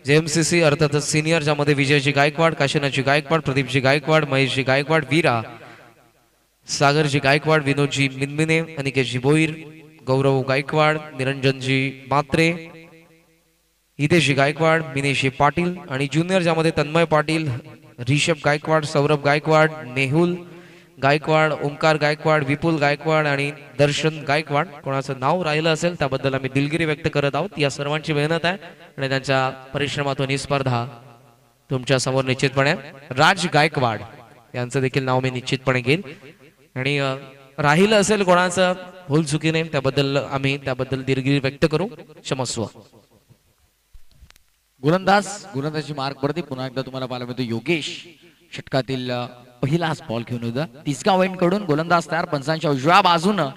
जेएमसीसी अर्थातच सिनियर ज्यामध्ये विजयजी गायकवाड, काशीनाथजी गायकवाड, प्रदीपजी गायकवाड, महेशजी गायकवाड, वीरा, सागरजी गायकवाड, विनोदजी मिनमिने, अनिकेतजी बोईर, गौरव गायकवाड, निरंजनजी मात्रे, हितेशी गायकवाड, मिनेशी पाटील आणि ज्युनियर ज्यामध्ये तन्मय पाटील, रिषभ गायकवाड, सौरभ गायकवाड, नेहुल गायकवाड, ओमकार गायकवाड, विपुल गायकवाड आणि दर्शन गायकवाड. कोणाचं नाव राहिलं असेल त्याबद्दल आम्ही दिलगिरी व्यक्त करत आहोत. या सर्वांची मेहनत आहे आणि त्यांच्या परिश्रमातून ही स्पर्धा तुमच्या समोर निश्चितपणे. राज गायकवाड यांचं देखील नाव मी निश्चितपणे घेईन आणि राहिलं असेल कोणाचं भूल चुकीने त्याबद्दल आम्ही दिलगिरी व्यक्त करू, क्षमस्व. गोलंदाजी मार्क वरती पुन्हा एकदा तुम्हाला पाहायला मिळतो योगेश. षटकातील पहिलाच बॉल घेऊन होता. तिसगाव कडून गोलंदाज तयार. पंचांच्या उजव्या बाजूनं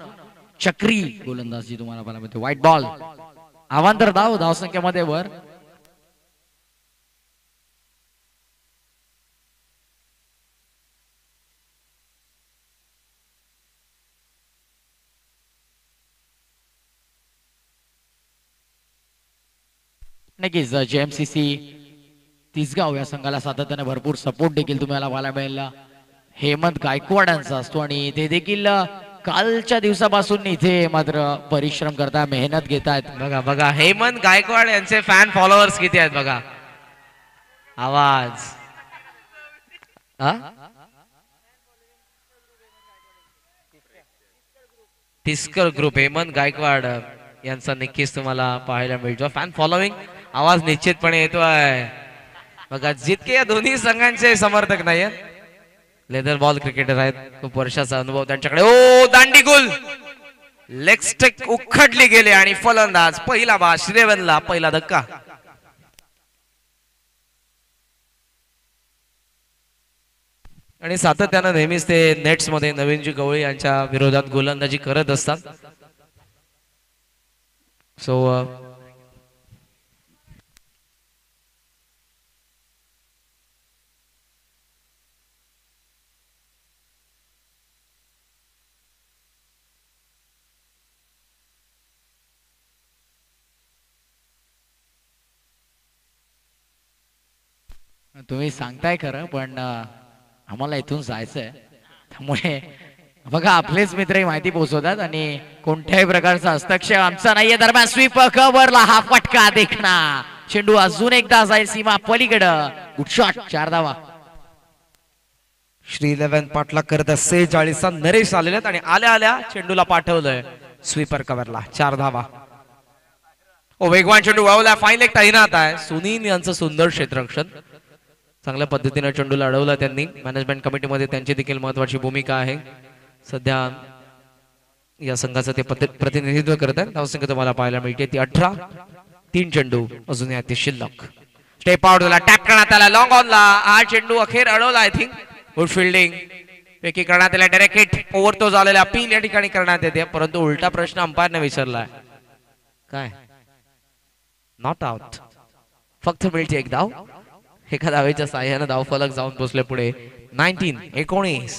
चक्री गोलंदाजी तुम्हाला पाहायला मिळते. White ball. अवांतर धावसंख्येमध्ये वर. नक्कीच जेएमसीसी तिसगाव या संघाला सातत्याने भरपूर सपोर्ट देखील तुम्हाला पाहायला मिळेल. हेमंत गायकवाड यांचा असतो आणि ते देखील कालच्या दिवसापासून इथे मात्र परिश्रम करताय, मेहनत घेतायत. बघा बघा हेमंत गायकवाड यांचे फॅन फॉलोअर्स किती आहेत बघा. आवाज तिस्कर ग्रुप हेमंत गायकवाड यांचा नक्कीच तुम्हाला पाहायला मिळतो. फॅन फॉलोइंग आवाज निश्चितपणे येतोय बघा. जितके या दोन्ही संघांचे समर्थक नाही लेदर बॉल क्रिकेटर आहेत, खूप वर्षाचा अनुभव त्यांच्याकडे. ओ दांडीगुल लेग स्टिक उखडली गेले आणि फलंदाज पहिला बा श्रीवनला पहिला धक्का. आणि सातत्यानं नेहमीच ते नेट्स मध्ये नवीनजी गवळी यांच्या विरोधात गोलंदाजी करत असतात. सो तुम्ही सांगताय खरं, पण आम्हाला इथून जायचंय. त्यामुळे बघा आपलेच मित्र माहिती पोहोचवतात आणि कोणत्याही प्रकारचा हस्तक्षेप आमचा नाहीये. दरम्यान स्वीप कव्हरला हा फटका देखना. चेंडू अजून एकदा जाईल सीमा पलीकडं. Good shot. 4 धावा. श्री 11 पाटला करत 46 नरेश आलेले आणि आल्या आल्या चेंडूला पाठवलंय स्वीपर कव्हरला. 4 धावा. ओ वेगवान चेंडू वावला. फाईन एक तैनात आहे. सुनील यांचं सुंदर क्षेत्ररक्षण. चांगल्या पद्धतीने चेंडूला अडवला त्यांनी. मॅनेजमेंट कमिटीमध्ये त्यांची देखील महत्वाची भूमिका आहे. सध्या या संघाचं ते प्रतिनिधित्व करत आहेत. धावसंख्या तुम्हाला पाहायला मिळते ती 18. 3 चेंडू अजून ते शिल्लक. स्टेप आउट झाला. टॅप करण्यात आला लॉंग ऑनला. हा चेंडू अखेर अडवला. आय थिंक गुड फिल्डिंग पैकी करण्यात आला. डायरेक्ट हिट ओव्हर तो झालेला अपील या ठिकाणी करण्यात येते, परंतु उलटा प्रश्न अंपायरने विचारलाय. काय नॉट आउट. फक्त मिळते एक धाव. एका धावेच्या साह्याने धावफलक जाऊन पोहोचले पुढे. 19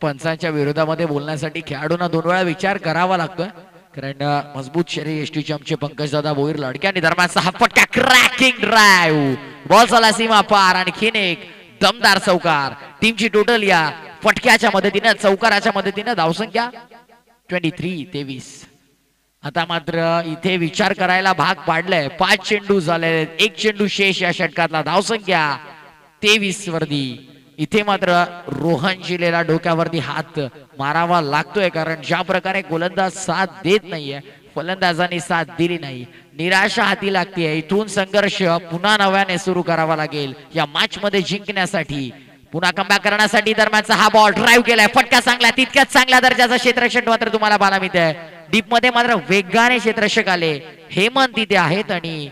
पंचांच्या विरोधामध्ये बोलण्यासाठी खेळाडूंना 2 वेळा विचार करावा लागतोय, कारण मजबूत शरीर एसटी चमचे पंकजदादा भोईर लडक्याने दरम्यानचा हा फटका. Cracking drive. बॉल झाला सीमा पार. आणखीन एक दमदार चौकार. टीमची टोटल या फटक्याच्या मदतीने चौकाराच्या मदतीने धावसंख्या 23. आता मात्र इथे विचार करायला भाग पाडलाय. 5 चेंडू झाले. 1 चेंडू शेष या षटकातला. धावसंख्या 23 वरती. इथे मात्र रोहन शिलेला डोक्यावरती हात मारावा लागतोय, कारण ज्या प्रकारे गोलंदाज साथ देत नाहीये, फलंदाजांनी साथ दिली नाही, निराशा हाती लागते. इथून संघर्ष पुन्हा नव्याने सुरू करावा लागेल या मॅच मध्ये जिंकण्यासाठी, पुन्हा कमबॅक करण्यासाठी. दरम्यानचा हा बॉल ड्राईव्ह केलाय. फटका चांगला. तितक्याच चांगल्या दर्जाचा क्षेत्ररक्षण मात्र तुम्हाला पाहायला मिळतंय. डीप मध्ये मात्र वेगाने क्षेत्ररक्षक आले. हेमंत तिथे आहेत आणि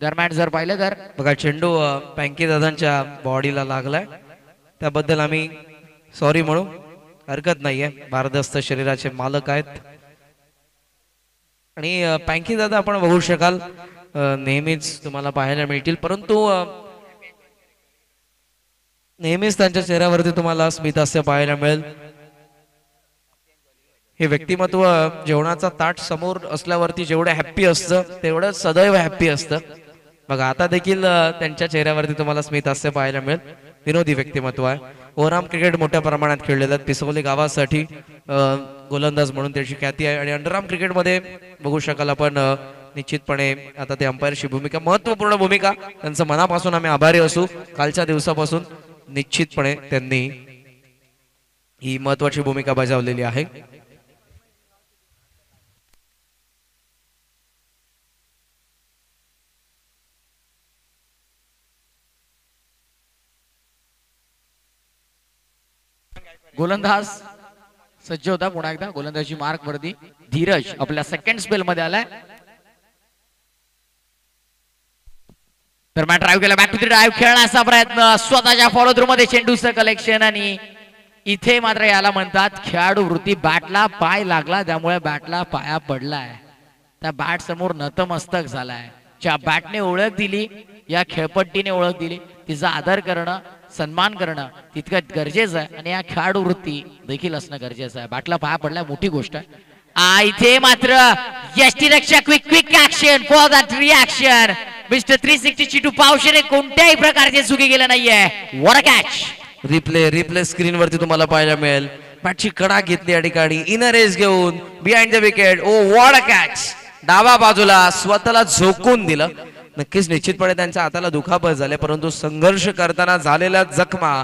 दरम्यान जर पाहिलं तर बघा चेंडू पँकी दादांच्या बॉडीला लागलाय. त्याबद्दल आम्ही सॉरी म्हणू हरकत नाहीये. भारदस्त शरीराचे मालक आहेत आणि पँकी दादा आपण बघू शकाल नेहमीच तुम्हाला पाहायला मिळतील, परंतु नेहमीच त्यांच्या चेहऱ्यावरती तुम्हाला स्मितहास्य पाहायला मिळेल. हे व्यक्तिमत्व जेवणाचा ताट समोर असल्यावरती जेवढं हॅप्पी असतं तेवढं सदैव हॅप्पी असतं. बघा आता देखील त्यांच्या चेहऱ्यावरती तुम्हाला स्मितहास्य पाहायला मिळेल. विनोदी व्यक्तिमत्व आहे. ओराम क्रिकेट मोठ्या प्रमाणात खेळलेलं आहे. पिसवली गावासाठी गोलंदाज म्हणून त्याची ख्याती आहे आणि अंडरआर्म क्रिकेटमध्ये बघू शकाल आपण निश्चितपणे आता ते अंपायरची भूमिका, महत्वपूर्ण भूमिका, त्यांचं मनापासून आम्ही आभारी असू. कालच्या दिवसापासून निश्चितपणे त्यांनी ही महत्वाची भूमिका बजावलेली आहे. गोलंदाज सज्ज होता. पुन्हा एकदा गोलंदाजी मार्क वरती धीरज आपल्या सेकंड स्पेल मध्ये आलाय. दरम्यान ड्राईव्ह केला, बॅक टू द ड्राईव्ह खेळण्याचा प्रयत्न, स्वतःच्या फॉलो थ्रू मध्ये चेंडूचं कलेक्शन, आणि इथे मात्र याला म्हणतात खेळाडू वृत्ती. बॅटला पाय लागला त्यामुळे बॅटला पाया पडलाय, त्या बॅट समोर नतमस्तक झालाय. ज्या बॅटने ओळख दिली, या खेळपट्टीने ओळख दिली, तिचा आदर करणं, सन्मान करणं तितकं गरजेचं आहे, आणि या खेळाडू वृत्ती देखील असणं गरजेचं आहे. बॅटला पाया पडलाय, मोठी गोष्ट आहे. इथे मात्र यष्टीरक्षक quick action for that reaction. Mister 360 Chitu पावशेने कोणत्याही प्रकारची चुकी केली नाहीये. What a catch. Replay screen वरती तुम्हाला पाहायला मिळेल. बॅटची कडा घेतली या ठिकाणी, इनर एज घेऊन behind the wicket. Oh what a catch. डावा बाजूला स्वतःला झोकून दिलं. नक्कीच निश्चितपणे त्यांच्या हाताला दुखापत झाले, परंतु संघर्ष करताना झालेल्या जखमा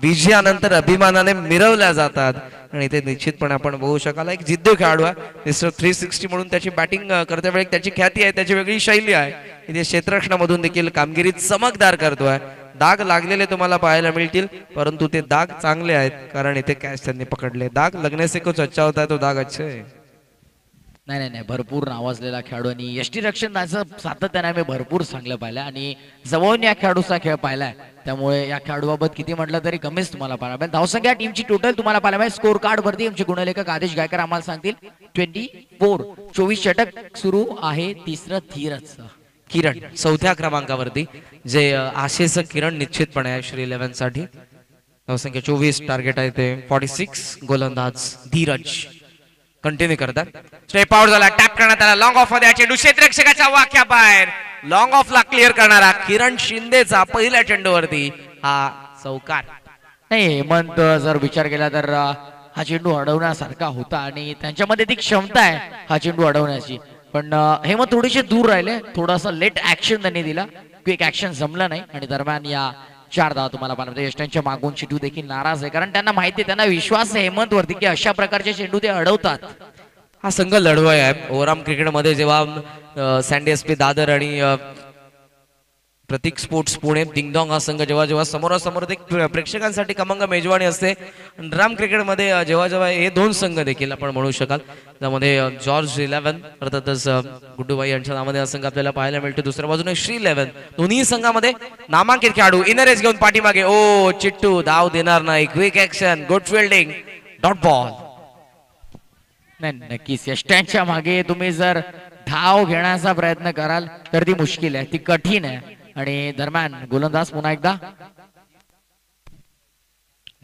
विजयानंतर अभिमानाने मिरवल्या जातात, आणि ते निश्चितपणे आपण बघू शकाल. एक जिद्द खेळाडू आहे मिस्टर 360 म्हणून. त्याची बॅटिंग करते वेळी त्याची ख्याती आहे, त्याची वेगळी शैली आहे. इथे क्षेत्ररक्षणामधून देखील कामगिरी चमकदार करतोय. दाग लागलेले तुम्हाला पाहायला मिळतील, परंतु ते दाग चांगले आहेत, कारण इथे कॅच त्यांनी पकडले. दाग लगने से कुछ अच्छा होता है, तो दाग अच्छे है. नाही, भरपूर नावाजलेला खेळाडू, आणि यष्टीरक्षण त्याचं सातत्याने आम्ही भरपूर चांगलं पाहिलं, आणि जवळून या खेळाडूचा खेळ पाहिलाय, त्यामुळे या खेळाडूबाबत किती म्हटलं तरी कमीच तुम्हाला पाहायला मिळेल. धावसंख्या टीमची टोटल तुम्हाला पाहायला मिळेल. स्कोर कार्ड वरती आमचे गुणलेखक आदेश गायकर आम्हाला सांगतील. 24 षटक सुरू आहे. तिसरं धीरज किरण चौथ्या क्रमांकावरती, जे आशेचं किरण निश्चितपणे आहे श्री 11 साठी. धावसंख्या 24, टार्गेट आहे ते 46. गोलंदाज धीरज कंटिन्यू करतात. स्टेप आउट झाला, टॅप करण्यात आला, लॉंग ऑफ मध्ये चेंडू क्षेत्ररक्षकाच्या वाक्या बाहेर. लॉंग ऑफ ला क्लिअर करणारा किरण शिंदेचा पहिल्या चेंडूवरती हा चौकार. नाही, हेमंत जर विचार केला तर हा चेंडू अडवण्यासारखा होता, आणि त्यांच्यामध्ये ती क्षमता आहे हा चेंडू अडवण्याची, पण हेमंत थोडेसे दूर राहिले. थोडासा लेट ऍक्शन त्यांनी दिला, क्विक ऍक्शन जमलं नाही, आणि दरम्यान या 4 धावा तुम्हाला पाहायला मिळते. यष्टांच्या मागून चिटू देखील नाराज आहे, कारण त्यांना माहिती आहे, त्यांना विश्वास आहे हेमंत वरती की अशा प्रकारचे चेंडू ते अडवतात. हा संघ लढवाय आहे. ओव्हरऑल क्रिकेटमध्ये जेव्हा सँडी एसपी दादर आणि प्रतीक स्पोर्ट्स पुणे डिंगडॉंग हा संघ जेव्हा समोरासमोर एक प्रेक्षकांसाठी खमंग मेजवानी असते, राम क्रिकेटमध्ये जेव्हा हे दोन संघ देखील आपण म्हणू शकाल, त्यामध्ये जॉर्ज 11 अर्थातच गुड्डूबाई यांच्या नावाने हा संघ आपल्याला पाहायला मिळतो. दुसऱ्या बाजूने श्री 11. दोन्ही संघामध्ये नामांकित खेळाडू. इनरेज घेऊन पाठीमागे, ओ चिट्टू धाव देणार नाही. Quick action, good fielding, dot ball. नाही, नक्कीच यष्टांच्या मागे तुम्ही जर धाव घेण्याचा प्रयत्न कराल तर ती मुश्किल आहे, ती कठीण आहे. आणि दरम्यान गोलंदाज पुन्हा एकदा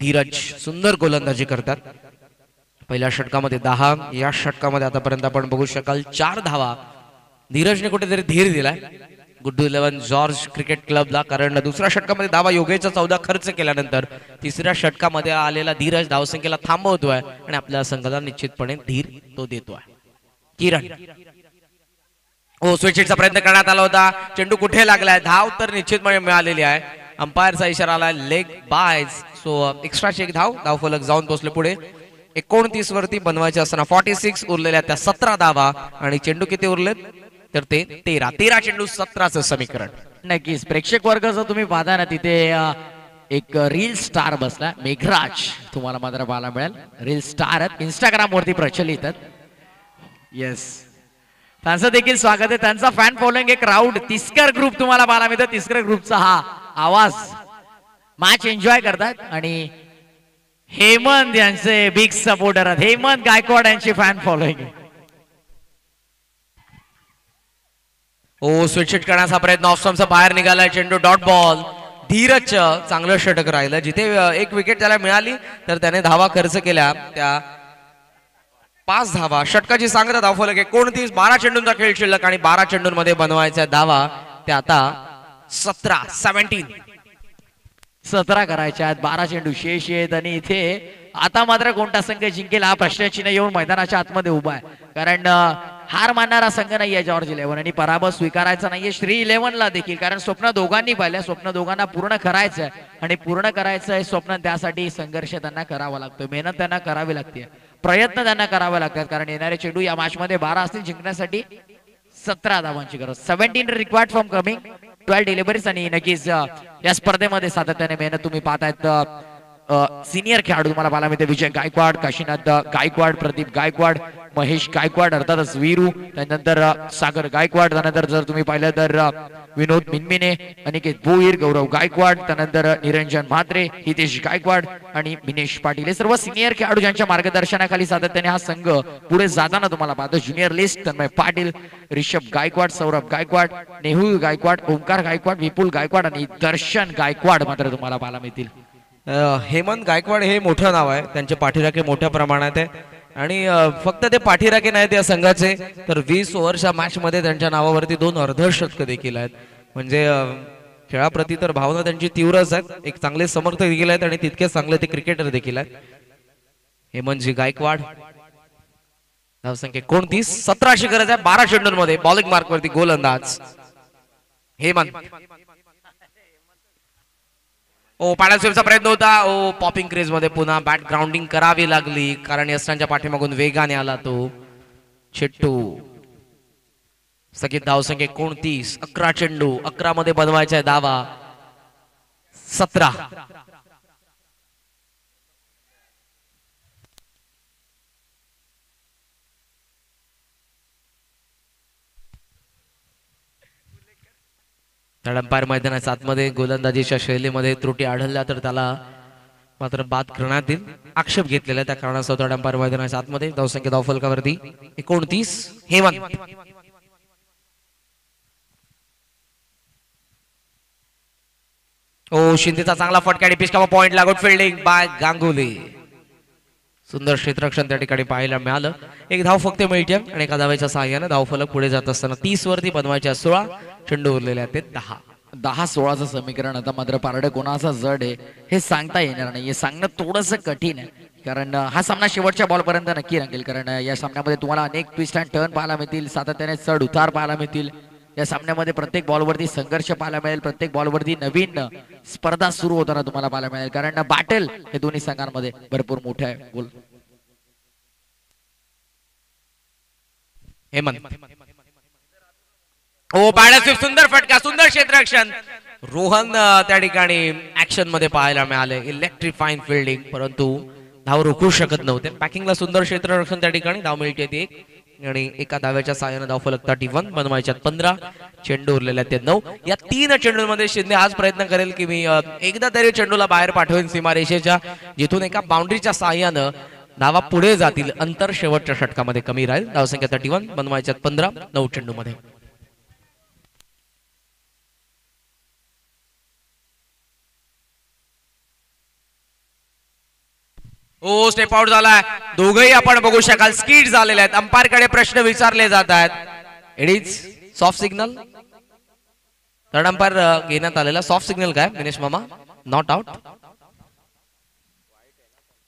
धीरज सुंदर गोलंदाजी करतात. पहिल्या षटकामध्ये 10, या षटकामध्ये आतापर्यंत आपण बघू शकाल 4 धावा. धीरजने कुठेतरी धीर दिलाय गुड्डू 11 जॉर्ज क्रिकेट क्लबला, कारण दुसऱ्या षटकामध्ये धावा योगेचा 14 खर्च केल्यानंतर तिसऱ्या षटकामध्ये आलेला धीरज धावसंख्येला थांबवतोय, आणि आपल्या संघाला निश्चितपणे धीर तो देतोय. किरण स्विचचा प्रयत्न करण्यात आला होता, चेंडू कुठे लागलाय, धाव तर निश्चितपणे मिळालेली आहे. अंपायरचा इशारा आलाय लेग बायज. सो एक्स्ट्राची एक धाव फलक जाऊन पोहोचले पुढे. 29 वरती बनवायचे असताना 46 उरलेल्या त्या 17 धावा, आणि चेंडू किती उरलेत तर ते 13 चेंडू 17चं समीकरण. नक्कीच प्रेक्षक वर्ग जर तुम्ही पाहता ना, तिथे एक रील स्टार बसला, मेघराज तुम्हाला मात्र पाहायला मिळेल. रील स्टार आहेत, इंस्टाग्राम वरती प्रचलित आहेत. येस, त्यांचं देखील स्वागत आहे. त्यांचा फॅन फॉलोइंग एक राऊंड तिस्कर ग्रुप तुम्हाला पाहायला मिळतो. तिस्कर ग्रुपचा हा आवाज मॅच एन्जॉय करतात, आणि हेमंत यांचे बिग सपोर्टर आहेत. हेमंत गायकवाड यांची फॅन फॉलोइंग. स्विच करण्याचा प्रयत्न, ऑफ स्टंपचा बाहेर निघालाय चेंडू, डॉट बॉल. धीरज चांगलं षटक राहिलं. जिथे एक विकेट त्याला मिळाली तर त्याने धावा खर्च केल्या, त्या 5 धावा. षटकाची सांगता धावफलक 29, 12 चेंडूंचा खेळ शिल्लक, आणि 12 चेंडूंमध्ये बनवायच्या धावा त्या आता 17 करायच्या आहेत. 12 चेंडू शेष आहेत, आणि इथे आता मात्र कोणता संघ जिंकेल हा प्रश्नचिन्ह येऊन मैदानाच्या आतमध्ये उभा आहे. कारण हार मानणारा संघ नाहीये जॉर्ज 11 आणि पराभव स्वीकारायचा नाहीये श्री 11 ला देखील. कारण स्वप्न दोघांनी पाहिलं, स्वप्न दोघांना पूर्ण करायचं आहे आणि पूर्ण करायचं आहे स्वप्न, त्यासाठी संघर्ष त्यांना करावा लागतो, मेहनत त्यांना करावी लागते, प्रयत्न त्यांना करावे लागतात. कारण येणारे चेंडू या मॅच मध्ये 12 असतील, जिंकण्यासाठी 17 धावांची गरज. 17 रिक्वायर्ड फ्रॉम कमिंग 12 डिलिव्हरीज. आणि नक्कीच या स्पर्धेमध्ये सातत्याने मेहनत तुम्ही पाहतायत. सिनियर खेळाडू तुम्हाला पाहायला मिळते, विजय गायकवाड, काशीनाथ गायकवाड, प्रदीप गायकवाड, महेश गायकवाड, अर्थातच वीरू, त्यानंतर सागर गायकवाड, त्यानंतर जर तुम्ही पाहिलं तर विनोद मिनमिने, अनिकेत भोईर, गौरव गायकवाड, त्यानंतर निरंजन म्हात्रे, हितेश गायकवाड आणि मिनेश पाटील, हे सर्व सिनियर खेळाडू ज्यांच्या मार्गदर्शनाखाली सातत्याने हा संघ पुढे जाताना तुम्हाला पाहतो. ज्युनियर लिस्ट तन्मय पाटील, ऋषभ गायकवाड, सौरभ गायकवाड, नेहुल गायकवाड, ओंकार गायकवाड, विपुल गायकवाड आणि दर्शन गायकवाड मात्र तुम्हाला पाहायला मिळतील. हेमंत गायकवाड हे मोठं नाव आहे, त्यांचे पाठीराखे मोठ्या प्रमाणात आहे आणि फक्त ते पाठीराखे नाहीत या संघाचे, तर 20 ओव्हरच्या मॅच मध्ये त्यांच्या नावावरती 2 अर्धशतक देखील आहेत. म्हणजे खेळाप्रती तर भावना त्यांची तीव्रच आहेत, एक चांगले समर्थक देखील आहेत आणि तितकेच चांगले ते क्रिकेटर देखील आहेत. हेमंतजी गायकवाड, धावसंख्या 29, 17ची गरज आहे 12 चेंडूंमध्ये. बॉलिंग मार्कवरती गोलंदाज हेमंत. ओ पाण्यात स्वीपचा प्रयत्न होता, ओ पॉपिंग क्रेज मध्ये पुन्हा बॅट ग्राउंडिंग करावी लागली कारण यस्टांच्या पाठीमागून वेगाने आला तो चेट्टू. स्थगित धावसंख्या 29, 11 चेंडू, 11 मध्ये बनवायचा आहे धावा 17. अंपायर मैदानाच्या आतमध्ये गोलंदाजीच्या शैलीमध्ये त्रुटी आढळल्या तर त्याला मात्र बाद करण्यात येईल, आक्षेप घेतलेला त्या कारणास्तव अंपायर मैदानाच्या आतमध्ये. धावसंख्या धावफलकावरती 29. हेमंत, ओ शिंदेचा चांगला फटका आणि पिचकावा पॉइंट लागून फिल्डिंग बाय गांगुली. सुंदर क्षेत्ररक्षण त्या ठिकाणी पाहायला मिळालं. एक धाव फक्त मिळते आणि एका धावेच्या सहाय्याने धावफलक पुढे जात असताना 30 वरती बनवायच्या 16 चेंडू उरलेले आहेत ते 10. 10-16चं समीकरण आता मात्र पारडे कोणाचा जड आहे हे सांगता येणार नाही, हे सांगणं थोडंसं कठीण आहे. कारण हा सामना शेवटच्या बॉल पर्यंत नक्की रंगेल. कारण या सामन्यामध्ये तुम्हाला अनेक ट्विस्ट अँड टर्न पाहायला मिळतील, सातत्याने चढ उतार पाहायला मिळतील. या सामन्यामध्ये प्रत्येक बॉलवरती संघर्ष पाहायला मिळेल, प्रत्येक बॉलवरती नवीन स्पर्धा सुरू होताना तुम्हाला पाहायला मिळेल. कारण बॅटल हे दोन्ही संघांमध्ये भरपूर मोठं आहे. बोल हेमंत, ओ बॅट सुंदर फटका, सुंदर क्षेत्ररक्षण. रोहन त्या ठिकाणी ऍक्शन मध्ये पाहायला मिळाले, इलेक्ट्रिफाईंग फिल्डिंग, परंतु धाव रोखू शकत नव्हते. पॅकिंगला सुंदर क्षेत्ररक्षण त्या ठिकाणी. धाव मिळते 1 आणि एका धाव्याच्या साहाय्याने धावफलक 31 बनवायच्यात 15 चेंडू उरलेल्या ते 9. या 3 चेंडूंमध्ये शिंदे हाच प्रयत्न करेल की मी एकदा तरी चेंडूला बाहेर पाठवेन सीमारेषेच्या, जिथून एका बाउंड्रीच्या साहाय्यानं धावा पुढे जातील. अंतर शेवटच्या षटकामध्ये कमी राहील. धावसंख्या 31 बनवायच्यात 15 9 चेंडू मध्ये. ओ स्टेप आउट झालाय, दोघही आपण बघू शकाल स्किड झालेले आहेत. अंपायर कडे प्रश्न विचारले जात आहेत. It is soft signal. Third umpire घेण्यात आलेला सॉफ्ट सिग्नल काय दिनेश मामा? Not out.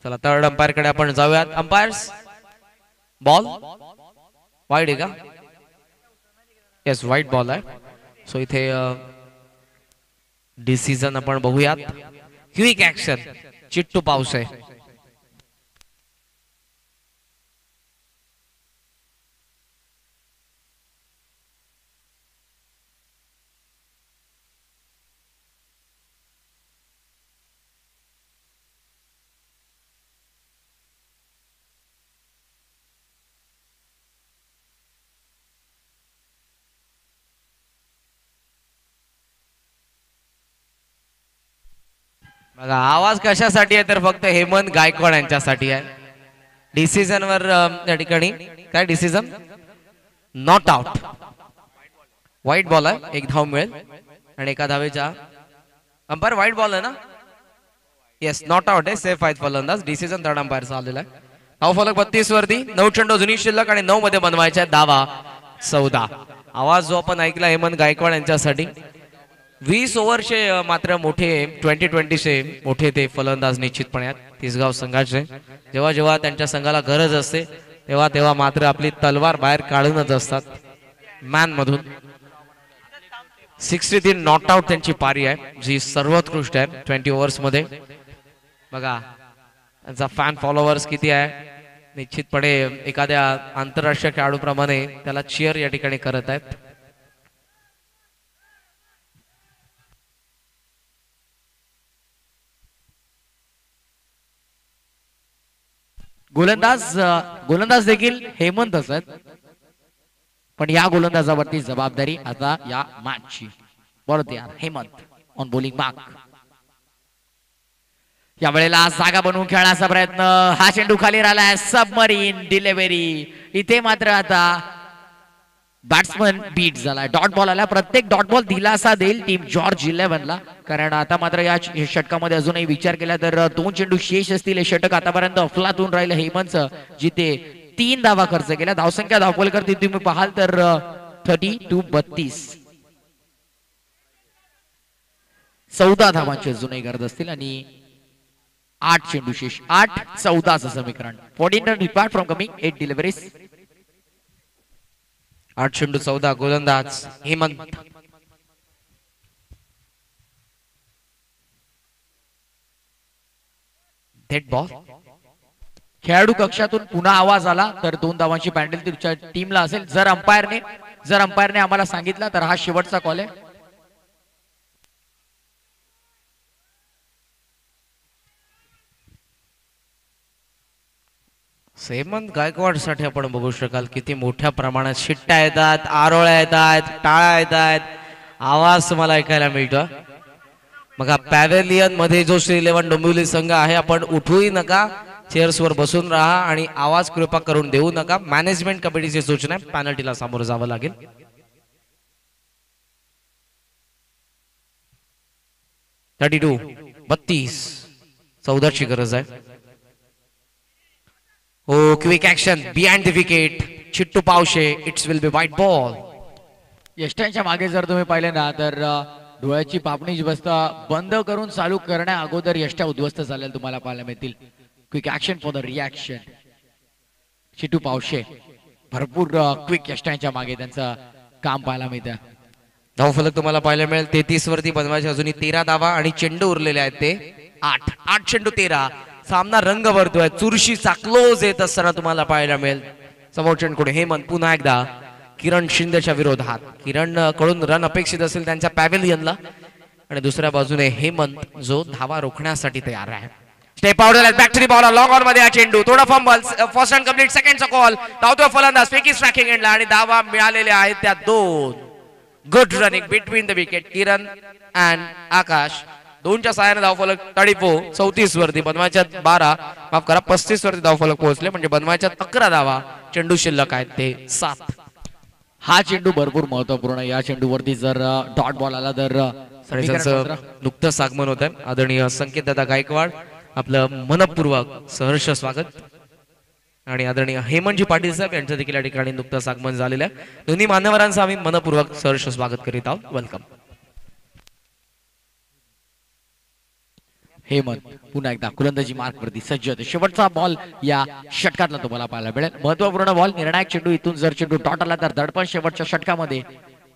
चला थर्ड अंपायर कडे आपण जाऊयात. अंपायर्स, बॉल वाईड आहे का? येस वाईड बॉल आहे. सो इथे डिसिजन आपण बघूयात. क्विक ऍक्शन, चिट्टू पाऊस आहे. बघा आवाज कशासाठी आहे तर फक्त हेमंत गायकवाड यांच्यासाठी आहे. डिसिजन वर त्या ठिकाणी काय decision? Not out. White ball आहे, एक धाव मिळेल आणि एका धावेच्या अंपायर व्हाईट बॉल आहे ना? येस नॉट आउट आहे, सेफ आहेत फलंदाज. डिसिजन थर्ड अंपायरचा आलेला आहे. धाव फलक 32 वरती 9 चेंडू जुनी शिल्लक आणि 9 मध्ये बनवायच्या धावा 14. आवाज जो आपण ऐकला हेमंत गायकवाड यांच्यासाठी 20 ओव्हरचे मात्र मोठे 2020चे मोठे ते फलंदाज निश्चितपणे आहेत तिसगाव संघाचे. जेव्हा जेव्हा त्यांच्या संघाला गरज असते तेव्हा तेव्हा मात्र आपली तलवार बाहेर काढूनच असतात मॅन मधून. 63 नॉट आउट त्यांची पारी आहे जी सर्वोत्कृष्ट आहे 20 ओव्हर्स मध्ये. बघा त्यांचा फॅन फॉलोअर्स किती आहे. निश्चितपणे एखाद्या आंतरराष्ट्रीय खेळाडूप्रमाणे त्याला चीअर या ठिकाणी करत आहेत. गोलंदाज देखील हेमंतच आहेत, पण या गोलंदाजावरती जबाबदारी आता या मॅचची. बरोबर तयार हेमंत ऑन बॉलिंग मार्क. या वेळेला जागा बनवून खेळण्याचा प्रयत्न. हा चेंडू खाली राहिलाय. Submarine delivery. इथे मात्र आता बॅट्समन बीट झालाय. डॉट बॉल आला. प्रत्येक डॉट बॉल दिलासा देईल टीम जॉर्ज 11 ला, कारण आता मात्र या षटकामध्ये अजूनही विचार केला तर 2 चेंडू शेष असतील. हे षटक आतापर्यंत अफलातून राहिलं हेमंतचं, जिथे 3 धावा खर्च केल्या. धावसंख्या धावफलकर तुम्ही पाहाल तर 32. 14 धावांची अजूनही गरज असतील आणि 8 चेंडू शेष. 8-14 समीकरण. 14 run required from coming 8 deliveries. 8 चेंडू 14 गोलंदाज हेमंत. Dead ball. खेळाडू कक्षातून पुन्हा आवाज आला तर 2 धावांची पॅन्डल तुमच्या टीमला असेल. जर अंपायरने आम्हाला सांगितलं तर हा शेवटचा कॉल आहे. हेमंत गायकवाड साठी आपण बघू शकाल किती मोठ्या प्रमाणात शिट्ट्या येतात, आरोळ्या येतात, टाळ्या येतात, आवाज तुम्हाला ऐकायला मिळतो. मग पॅव्हेलियन मध्ये जो श्री 11 डोंबिवली संघ आहे, आपण उठूही नका, चेअर्स वर बसून राहा आणि आवाज कृपा करून देऊ नका. मॅनेजमेंट कमिटीची सूचना आहे, पॅनल्टीला सामोरं जावं लागेल. $32 14ची गरज आहे. हो quick action behind the wicket. Chittu Pawshe. It's will be white ball. यष्ट्यांच्या मागे जर तुम्ही पाहिले ना तर डोळ्याची पापणी व्यवस्था बंद करून चालू करण्या अगोदर यष्ट्या उद्ध्वस्त झालेल्या तुम्हाला पाहायला मिळतील. Quick action for the reaction. Chittu Pawshe भरपूर क्विक यष्ट्यांच्या मागे त्यांचं काम पाहायला मिळतं. धावफलक तुम्हाला पाहायला मिळेल. 33 वरती बनवायचे अजूनही 13 धावा आणि चेंडू उरलेले आहेत ते 8 चेंडू 13. सामना रंग भरतोय. चुरशीचा क्लोज येत असताना तुम्हाला पाहायला मिळेल. समोर चेंडू हेमंत पुन्हा एकदा किरण शिंदेच्या विरोधात. किरण कडून रन अपेक्षित असेल त्यांच्या पॅव्हेलियनला, आणि दुसऱ्या बाजूने हेमंत जो धावा रोखण्यासाठी तयार आहे. स्टेप आउट झाला. Back to the ball. Long on मध्ये हा चेंडू. थोडा फंबल. First and complete. सेकंडचा कॉल. धावतोय फलंदाज. फेकी स्ट्रायकिंग एंडला आणि धावा मिळालेल्या आहेत त्या 2. Good running between the wicket. Kiran and Akash दोनच्या सहाय्याने धावफलक 34 वरती. बनवायच्या 12 माफ करा 35 वरती धावफलक पोहोचले, म्हणजे बनवायच्या 11 धावा. चेंडू शिल्लक आहेत ते 7. हा चेंडू भरपूर महत्वपूर्ण. या चेंडूवरती जर डॉट बॉल आला तर नुकतंच आगमन होत आहे. आदरणीय संकेत दादा गायकवाड आपलं मनपूर्वक सहर्ष स्वागत. आणि आदरणीय हेमंतजी पाटील साहेब यांचं देखील या ठिकाणी नुकतंच आगमन झालेलं आहे. दोन्ही मान्यवरांचं आम्ही मनपूर्वक सहर्ष स्वागत करीत आहोत. वेलकम. हेमंत पुन्हा एकदा गोलंदाजी मार्क वरती सज्ज होते. शेवटचा बॉल या षटकातला तुम्हाला पाहायला मिळेल. महत्वपूर्ण बॉल. निर्णायक चेंडू. इथून जर चेंडू डॉट आला तर धडपण शेवटच्या षटकामध्ये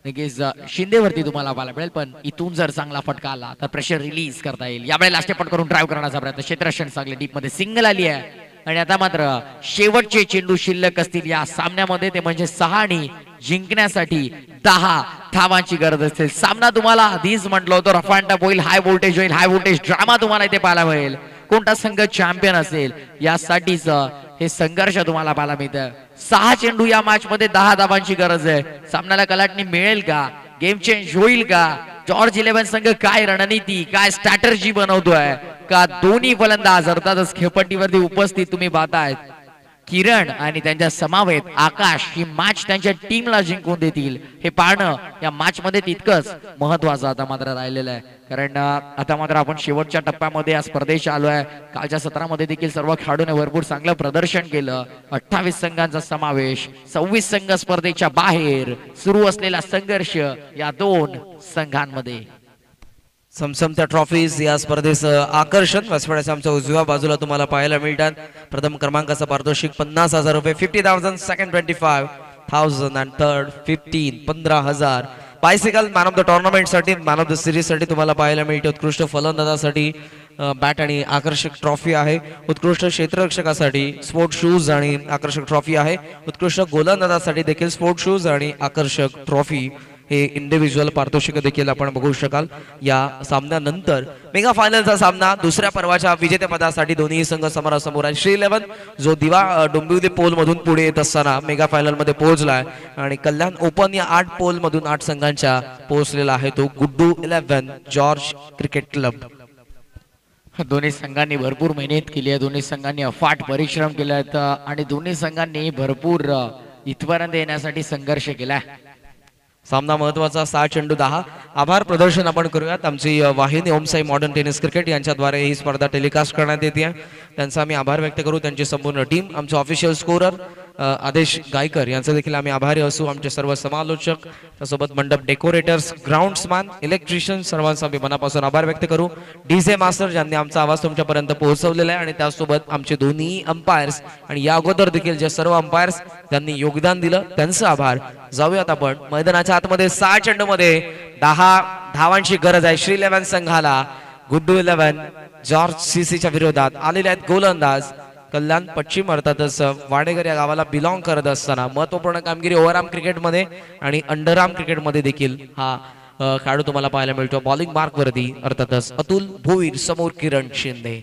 नक्कीच शिंदेवरती तुम्हाला पाहायला मिळेल, पण इथून जर चांगला फटका आला तर प्रेशर रिलीज करता येईल. यावेळेला लास्ट पट करून ड्राईव्ह करण्याचा प्रयत्न. क्षेत्ररक्षण चांगले डीप मध्ये सिंगल आली आहे. आणि आता मात्र शेवटचे चेंडू शिल्लक असतील या सामन्यामध्ये, ते म्हणजे 6 आणि जिंकण्यासाठी 10 धावांची गरज असेल. सामना तुम्हाला आधीच म्हटलं होतं रफ अँड टफ होईल, हाय व्होल्टेज होईल. हाय व्होल्टेज ड्रामा तुम्हाला इथे पाहायला मिळेल. कोणता संघ चॅम्पियन असेल यासाठीच हे संघर्ष तुम्हाला पाहायला मिळतं. 6 चेंडू या मॅच मध्ये 10 धावांची गरज आहे. सामन्याला कलाटणी मिळेल का? गेम चेंज होईल का? जॉर्ज 11 संघ काय रणनीती, काय स्ट्रॅटर्जी बनवतोय का? दोन्ही फलंदाज अर्थातच खेळपट्टीवरती उपस्थित तुम्ही पाहतायत. किरण आणि त्यांच्या समवेत आकाश ही मॅच त्यांच्या टीमला जिंकून देतील हे पाहणं या मॅच मध्ये तितकंच महत्वाचं आता मात्र राहिलेलं आहे. कारण आता मात्र आपण शेवटच्या टप्प्यामध्ये या स्पर्धेच्या आलो आहे. कालच्या सत्रामध्ये देखील सर्व खेळाडूंनी भरपूर चांगलं प्रदर्शन केलं. 28 संघांचा समावेश. 26 संघ स्पर्धेच्या बाहेर. सुरू असलेला संघर्ष या 2 संघांमध्ये. समसमत्या ट्रॉफीज या स्पर्धेचं आकर्षण व्यासपीठाच्या आमच्या उजव्या बाजूला तुम्हाला पाहायला मिळतात. प्रथम क्रमांकाचा पारितोषिक 50,000 रुपये, 50,000. Second 25,000 and third 15,000. Bicycle man of the tournament साठी, मॅन ऑफ द सिरीज साठी तुम्हाला पाहायला मिळते. उत्कृष्ट फलंदाजासाठी बॅट आणि आकर्षक ट्रॉफी आहे. उत्कृष्ट क्षेत्ररक्षकासाठी स्पोर्ट शूज आणि आकर्षक ट्रॉफी आहे. उत्कृष्ट गोलंदाजासाठी देखील स्पोर्ट शूज आणि आकर्षक ट्रॉफी हे इंडिव्हिज्युअल पारितोषिक देखील आपण बघू शकाल. या सामन्यानंतर मेगा फायनलचा सामना दुसऱ्या पर्वाच्या विजेतेपदासाठी दोन्ही संघ समोरासमोर आहे. श्री 11 जो दिवा डोंबिवली पोल मधून पुढे येत असताना मेगा फायनल मध्ये पोहोचलाय आणि कल्याण ओपन या 8 पोल मधून 8 संघांच्या पोहोचलेला आहे तो गुड्डू 11 जॉर्ज क्रिकेट क्लब. दोन्ही संघांनी भरपूर मेहनत केली आहे. दोन्ही संघांनी अफाट परिश्रम केले आहेत आणि दोन्ही संघांनी भरपूर इथपर्यंत येण्यासाठी संघर्ष केलाय. सामना महत्वाचा 6 चेंडू 10. आभार प्रदर्शन आपण करूयात. आमची वाहिनी ओमसाई मॉडर्न टेनिस क्रिकेट यांच्याद्वारे ही स्पर्धा टेलिकास्ट करण्यात येते. त्यांचा आम्ही आभार व्यक्त करू. त्यांची संपूर्ण टीम, आमचे ऑफिशियल स्कोरर आदेश गायकर यांचा देखील आम्ही आभारी असू. आमचे सर्व समालोचक, त्यासोबत मंडप डेकोरेटर्स, ग्राउंड्समॅन, इलेक्ट्रिशियन सर्वांचा आम्ही मनापासून आभार व्यक्त करू. डीजे मास्टर ज्यांनी आमचा आवाज तुमच्यापर्यंत पोहोचवलेला आहे आणि त्यासोबत आमचे दोन्ही अंपायर्स आणि या अगोदर देखील जे सर्व अंपायर्स ज्यांनी योगदान दिलं त्यांचं आभार. जाऊयात आपण मैदानाच्या आतमध्ये. 6 चेंडूमध्ये 10 धावांची गरज आहे श्री 11 संघाला. गुड्डू 11 जॉर्ज सीसीच्या विरोधात आलेले आहेत गोलंदाज. कल्याण पश्चिम अर्थातच वाडेकर या गावाला बिलॉंग करत असताना महत्वपूर्ण कामगिरी ओव्हरआर्म क्रिकेटमध्ये आणि अंडरआर्म क्रिकेटमध्ये देखील हा खेळाडू तुम्हाला पाहायला मिळतो. बॉलिंग मार्क वरती अर्थातच अतुल भोईर, समोर किरण शिंदे.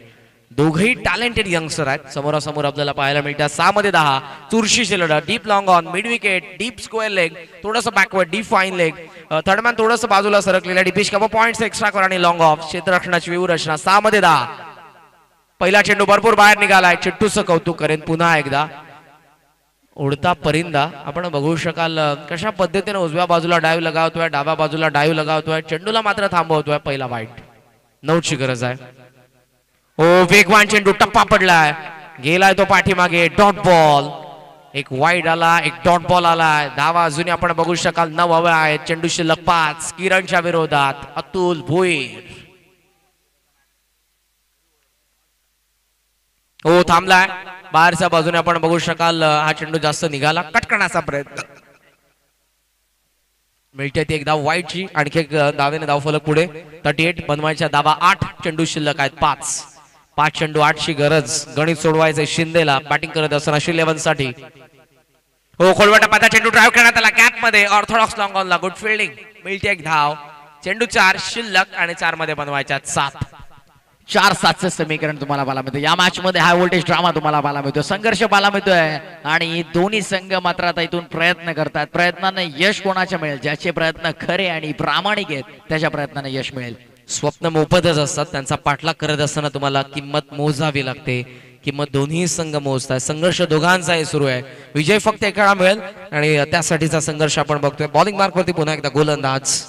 दोघेही टॅलेंटेड यंगस्टर आहेत. समोरासमोर आपल्याला पाहायला मिळतात. 6 मध्ये 10. चुरशीचे लढत, deep long on, mid wicket, deep square leg, थोडंसं backward, deep fine leg, third man थोडंसं बाजूला सरकलेला, डीपिश कप पॉइंट्स एक्स्ट्रा कर आणि लॉंग ऑफ. क्षेत्ररक्षणाची व्यूहरचना. 6 मध्ये 10. पहिला चेंडू भरपूर बाहेर निघालाय. चिट्टूचं कौतुक करेन पुन्हा एकदा. उडता परिंदा आपण बघू शकाल कशा पद्धतीने उजव्या बाजूला डाईव्ह लगावतोय, डाव्या बाजूला डाईव्ह लगावतोय, चेंडूला मात्र थांबवतोय. पहिला वाईट, 9ची गरज आहे. ओ वेगवान चेंडू, टप्पा पडलाय, गेलाय तो पाठीमागे. डॉट बॉल, एक वाईड आला, एक डॉट बॉल आलाय. धावा अजूनही आपण बघू शकाल 9 हव्या आहेत. चेंडू शिल्लक 5. किरणच्या विरोधात अतुल भोईर. हो थांबलाय. बाहेरच्या बाजूने आपण बघू शकाल हा चेंडू जास्त निघाला. कट करण्याचा प्रयत्न, मिळते ती एक धाव वाईटची. आणखी एक धावेने धावफलक पुढे. 38 बनवायच्या धावा 8. चेंडू शिल्लक आहेत 5. 5 चेंडू 8ची गरज. गणित सोडवायचे शिंदेला बॅटिंग करत असताना श्री 11 साठी. हो खोलवाटा पाता चेंडू ड्राईव्ह करण्यात आला गॅप मध्ये. ऑर्थोडॉक्स लॉंग ऑनला गुड फिल्डिंग. मिळते एक धाव. चेंडू 4 शिल्लक आणि 4 मध्ये बनवायच्या 7. 4-7चं समीकरण तुम्हाला पाहायला मिळतं. या मॅच मध्ये हाय व्होल्टेज ड्रामा तुम्हाला पाहायला मिळतो. संघर्ष पाहायला मिळतोय आणि दोन्ही संघ मात्र आता इथून प्रयत्न करतात. प्रयत्नाने यश कोणाचे मिळेल, ज्याचे प्रयत्न खरे आणि प्रामाणिक आहेत त्याच्या प्रयत्नाने यश मिळेल. स्वप्न मोफतच असतात. त्यांचा पाठलाग करत असताना तुम्हाला किंमत मोजावी लागते. किंमत दोन्ही संघ मोजतात. संघर्ष दोघांचाही सुरू आहे. विजय फक्त एकाला मिळेल आणि त्यासाठीचा संघर्ष आपण बघतोय. बॉलिंग मार्क वरती पुन्हा एकदा गोलंदाज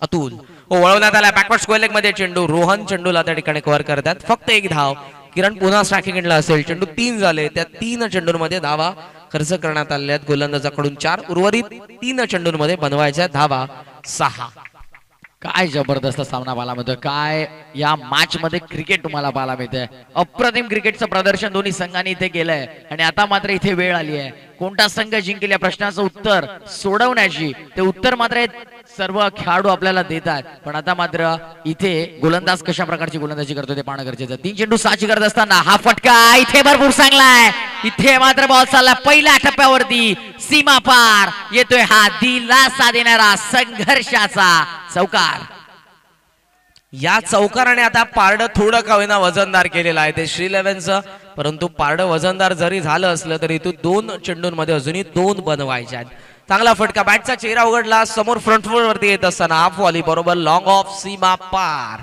अतुल. हो वळवण्यात आला बॅकवर्ड स्क्वेअर लेग मध्ये चेंडू. रोहन चेंडूला त्या ठिकाणी कव्हर करतात. फक्त एक धाव. किरण पुन्हा स्ट्रायकिंग एंडला असेल. चेंडू 3 झाले. त्या 3 चेंडूंमध्ये धावा खर्च करण्यात आलेल्या आहेत. गोलंदाजाकडून 4. उर्वरित 3 चेंडूंमध्ये बनवायच्या धावा 6. काय जबरदस्त सामना पाहायला मिळतोय. काय या मॅच मध्ये क्रिकेट तुम्हाला पाहायला मिळतंय. अप्रतिम क्रिकेटचं प्रदर्शन दोन्ही संघांनी इथे केलंय आणि आता मात्र इथे वेळ आली आहे कोणता संघ जिंकेल या प्रश्नाचं उत्तर सोडवण्याची. ते उत्तर मात्र सर्व खेळाडू आपल्याला देतात. पण आता मात्र इथे गोलंदाज कशा प्रकारची गोलंदाजी करतो ते पाहणं गरजेचं. 3 चेंडू 6ची करत असताना हा फटका इथे भरपूर चांगलाय. इथे मात्र बॉल चालला पहिल्या टप्प्यावरती. सीमा पार येतोय हा दिलासा देणारा संघर्षाचा चौकार. या चौकाराने आता पारडं थोडं का होईना वजनदार केलेलं आहे ते श्री 11चं. परंतु पारडं वजनदार जरी झालं असलं तरी इथून 2 चेंडूंमध्ये अजूनही 2 बनवायचे आहेत. चांगला फटका. बॅटचा चेहरा उघडला. समोर फ्रंट फूट वरती येत असताना हाफ वॉली बरोबर लॉंग ऑफ. सीमा पार.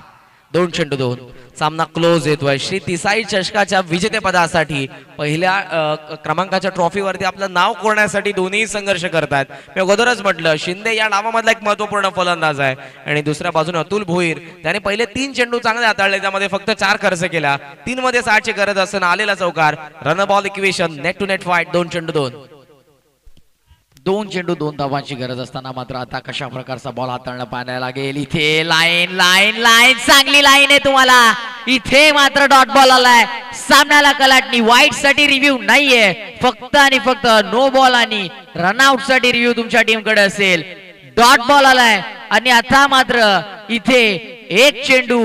2 चेंडू 2. सामना क्लोज येतोय. श्री तिसाई चषकाच्या विजेतेपदासाठी पहिल्या क्रमांकाच्या ट्रॉफीवरती आपलं नाव कोरण्यासाठी दोन्ही संघर्ष करतात. मी अगोदरच म्हटलं शिंदे या नावामधला एक महत्वपूर्ण फलंदाज आहे आणि दुसऱ्या बाजूने अतुल भोईर. त्याने पहिले 3 चेंडू चांगले हाताळले. त्यामध्ये फक्त 4 खर्च केला. 3 मध्ये 6ची गरज असताना आलेला चौकार. Run ball equation. Net to net fight. 2 चेंडू 2. 2 चेंडू 2 धावांची गरज असताना मात्र आता कशा प्रकारचा बॉल हाताळणं पाहायला लागेल. इथे लाईन लाईन लाईन चांगली लाईन आहे तुम्हाला. इथे मात्र डॉट बॉल आलाय. सामन्याला कलाटणी. वाईट साठी रिव्ह्यू नाहीये, फक्त आणि फक्त नो बॉल आणि रनआउट साठी रिव्ह्यू तुमच्या टीम कडे असेल. डॉट बॉल आलाय आणि आता मात्र इथे 1 चेंडू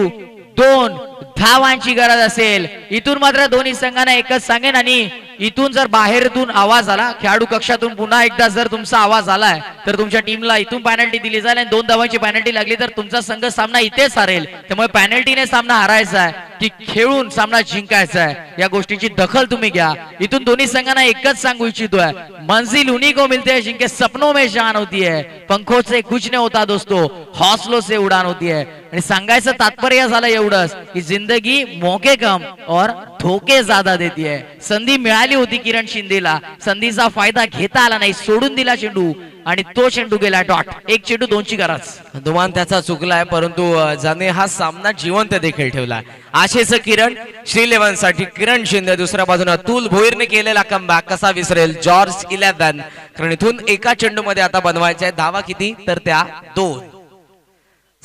2 धावांची गरज असेल. इथून मात्र दोन्ही संघांना एकच सांगेन, आणि इथून जर बाहेरून आवाज आला, खेळाडू कक्षातून पुन्हा एकदा जर तुमचा आवाज आलाय तर तुमच्या टीमला इथून पॅनल्टी दिली जाईल आणि 2 धावांची पॅनल्टी लागली तर तुमचा संघ सामना इथेच हारेल. त्यामुळे पॅनल्टीने सामना हारायचा आहे की खेळून सामना जिंकायचा आहे, या गोष्टीची दखल तुम्ही घ्या. इथून दोन्ही संघांना एकच सांगू इच्छितोय, मंजिल उन्हीं को मिलते हैं जिनके सपनों में जान होती है, पंखों से कुछ नहीं होता दोस्तों, हौसलों से उड़ान होती है. आणि सांगायचं तात्पर्य झालं एवढंच की जिंदगी मौके कम और धोके ज्यादा देती है. संधी मिळाली होती किरण शिंदेला, संधीचा फायदा घेता आला नाही, सोडून दिला चेंडू आणि तो चेंडू गेला डॉट. 1 चेंडू 2 ची गरज. दुमान त्याचा चुकलाय, परंतु ज्याने हा सामना जिवंत देखील ठेवला. आशेचं किरण श्रीलेवन साठी किरण शिंदे. दुसऱ्या बाजूने अतुल भोईरने केलेला कमबॅक कसा विसरेल जॉर्ज 11. कारण इथून एका चेंडू मध्ये आता बनवायचे धावा किती, तर त्या 2.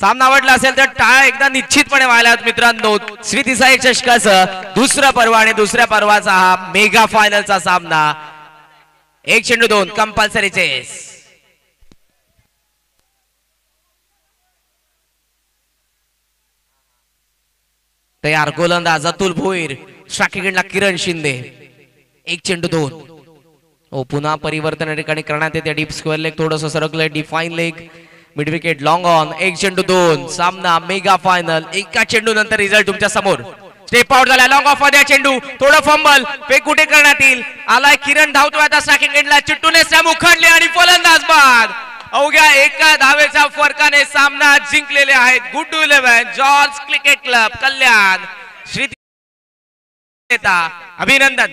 सामना आवडला असेल तर टाळ्या एकदा निश्चितपणे व्हायला मित्रांनो. श्री देसाई चषकाचं दुसरं पर्व आणि दुसऱ्या पर्वाचा हा मेगा फायनलचा सामना. 1 चेंडू 2 कंपल्सरी चेस. तयार गोलंदाज अतुल भोईर. स्ट्रायकिंगला किरण शिंदे. 1 चेंडू 2. पुन्हा परिवर्तन या ठिकाणी करण्यात येते. डीप स्क्वेअर लेग थोडंसं सरकलंय. Define leg mid wicket long on. 1 चेंडू 2. सामना मेगा फायनल. एका चेंडू नंतर रिझल्ट तुमच्या समोर. स्टेप आउट झाला लॉंग ऑफ मध्ये चेंडू. थोडं फंबल फेक कुठे करण्यात येईल. आलाय किरण धावतोय आता स्ट्रायकिंग एंडला. चिट्टूने सॅम उखडले आणि फलंदाज बाद. अवघ्या एका धावेच्या फरकाने सामना जिंकलेले आहेत गुड्डू 11 जॉर्ज क्रिकेट क्लब कल्याण. श्री अभिनंदन.